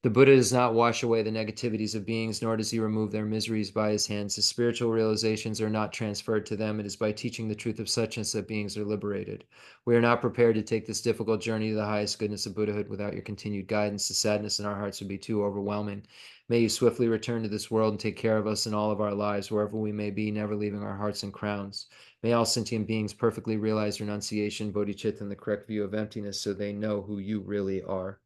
The Buddha does not wash away the negativities of beings, nor does he remove their miseries by his hands. His spiritual realizations are not transferred to them. It is by teaching the truth of suchness that beings are liberated. We are not prepared to take this difficult journey to the highest goodness of Buddhahood without your continued guidance. The sadness in our hearts would be too overwhelming. May you swiftly return to this world and take care of us in all of our lives, wherever we may be, never leaving our hearts in crowns. May all sentient beings perfectly realize renunciation, bodhicitta, and the correct view of emptiness so they know who you really are.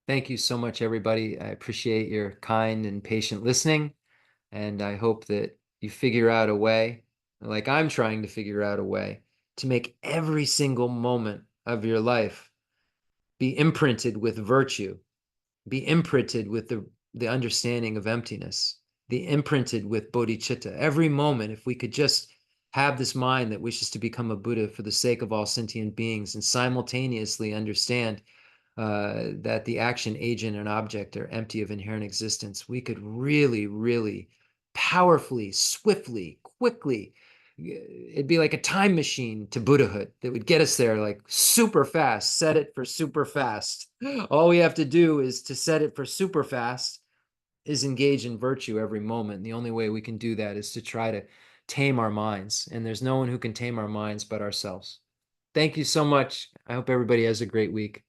Thank you so much, everybody. I appreciate your kind and patient listening, and I hope that you figure out a way, like I'm trying to figure out a way, to make every single moment of your life be imprinted with virtue, be imprinted with the understanding of emptiness, be imprinted with bodhicitta. Every moment, if we could just have this mind that wishes to become a Buddha for the sake of all sentient beings and simultaneously understand that the action, agent, and object are empty of inherent existence, we could really, really powerfully, swiftly, quickly it'd be like a time machine to Buddhahood that would get us there like super fast. Set it for super fast. All we have to do is to set it for super fast is engage in virtue every moment. And the only way we can do that is to try to tame our minds. And there's no one who can tame our minds but ourselves. Thank you so much. I hope everybody has a great week.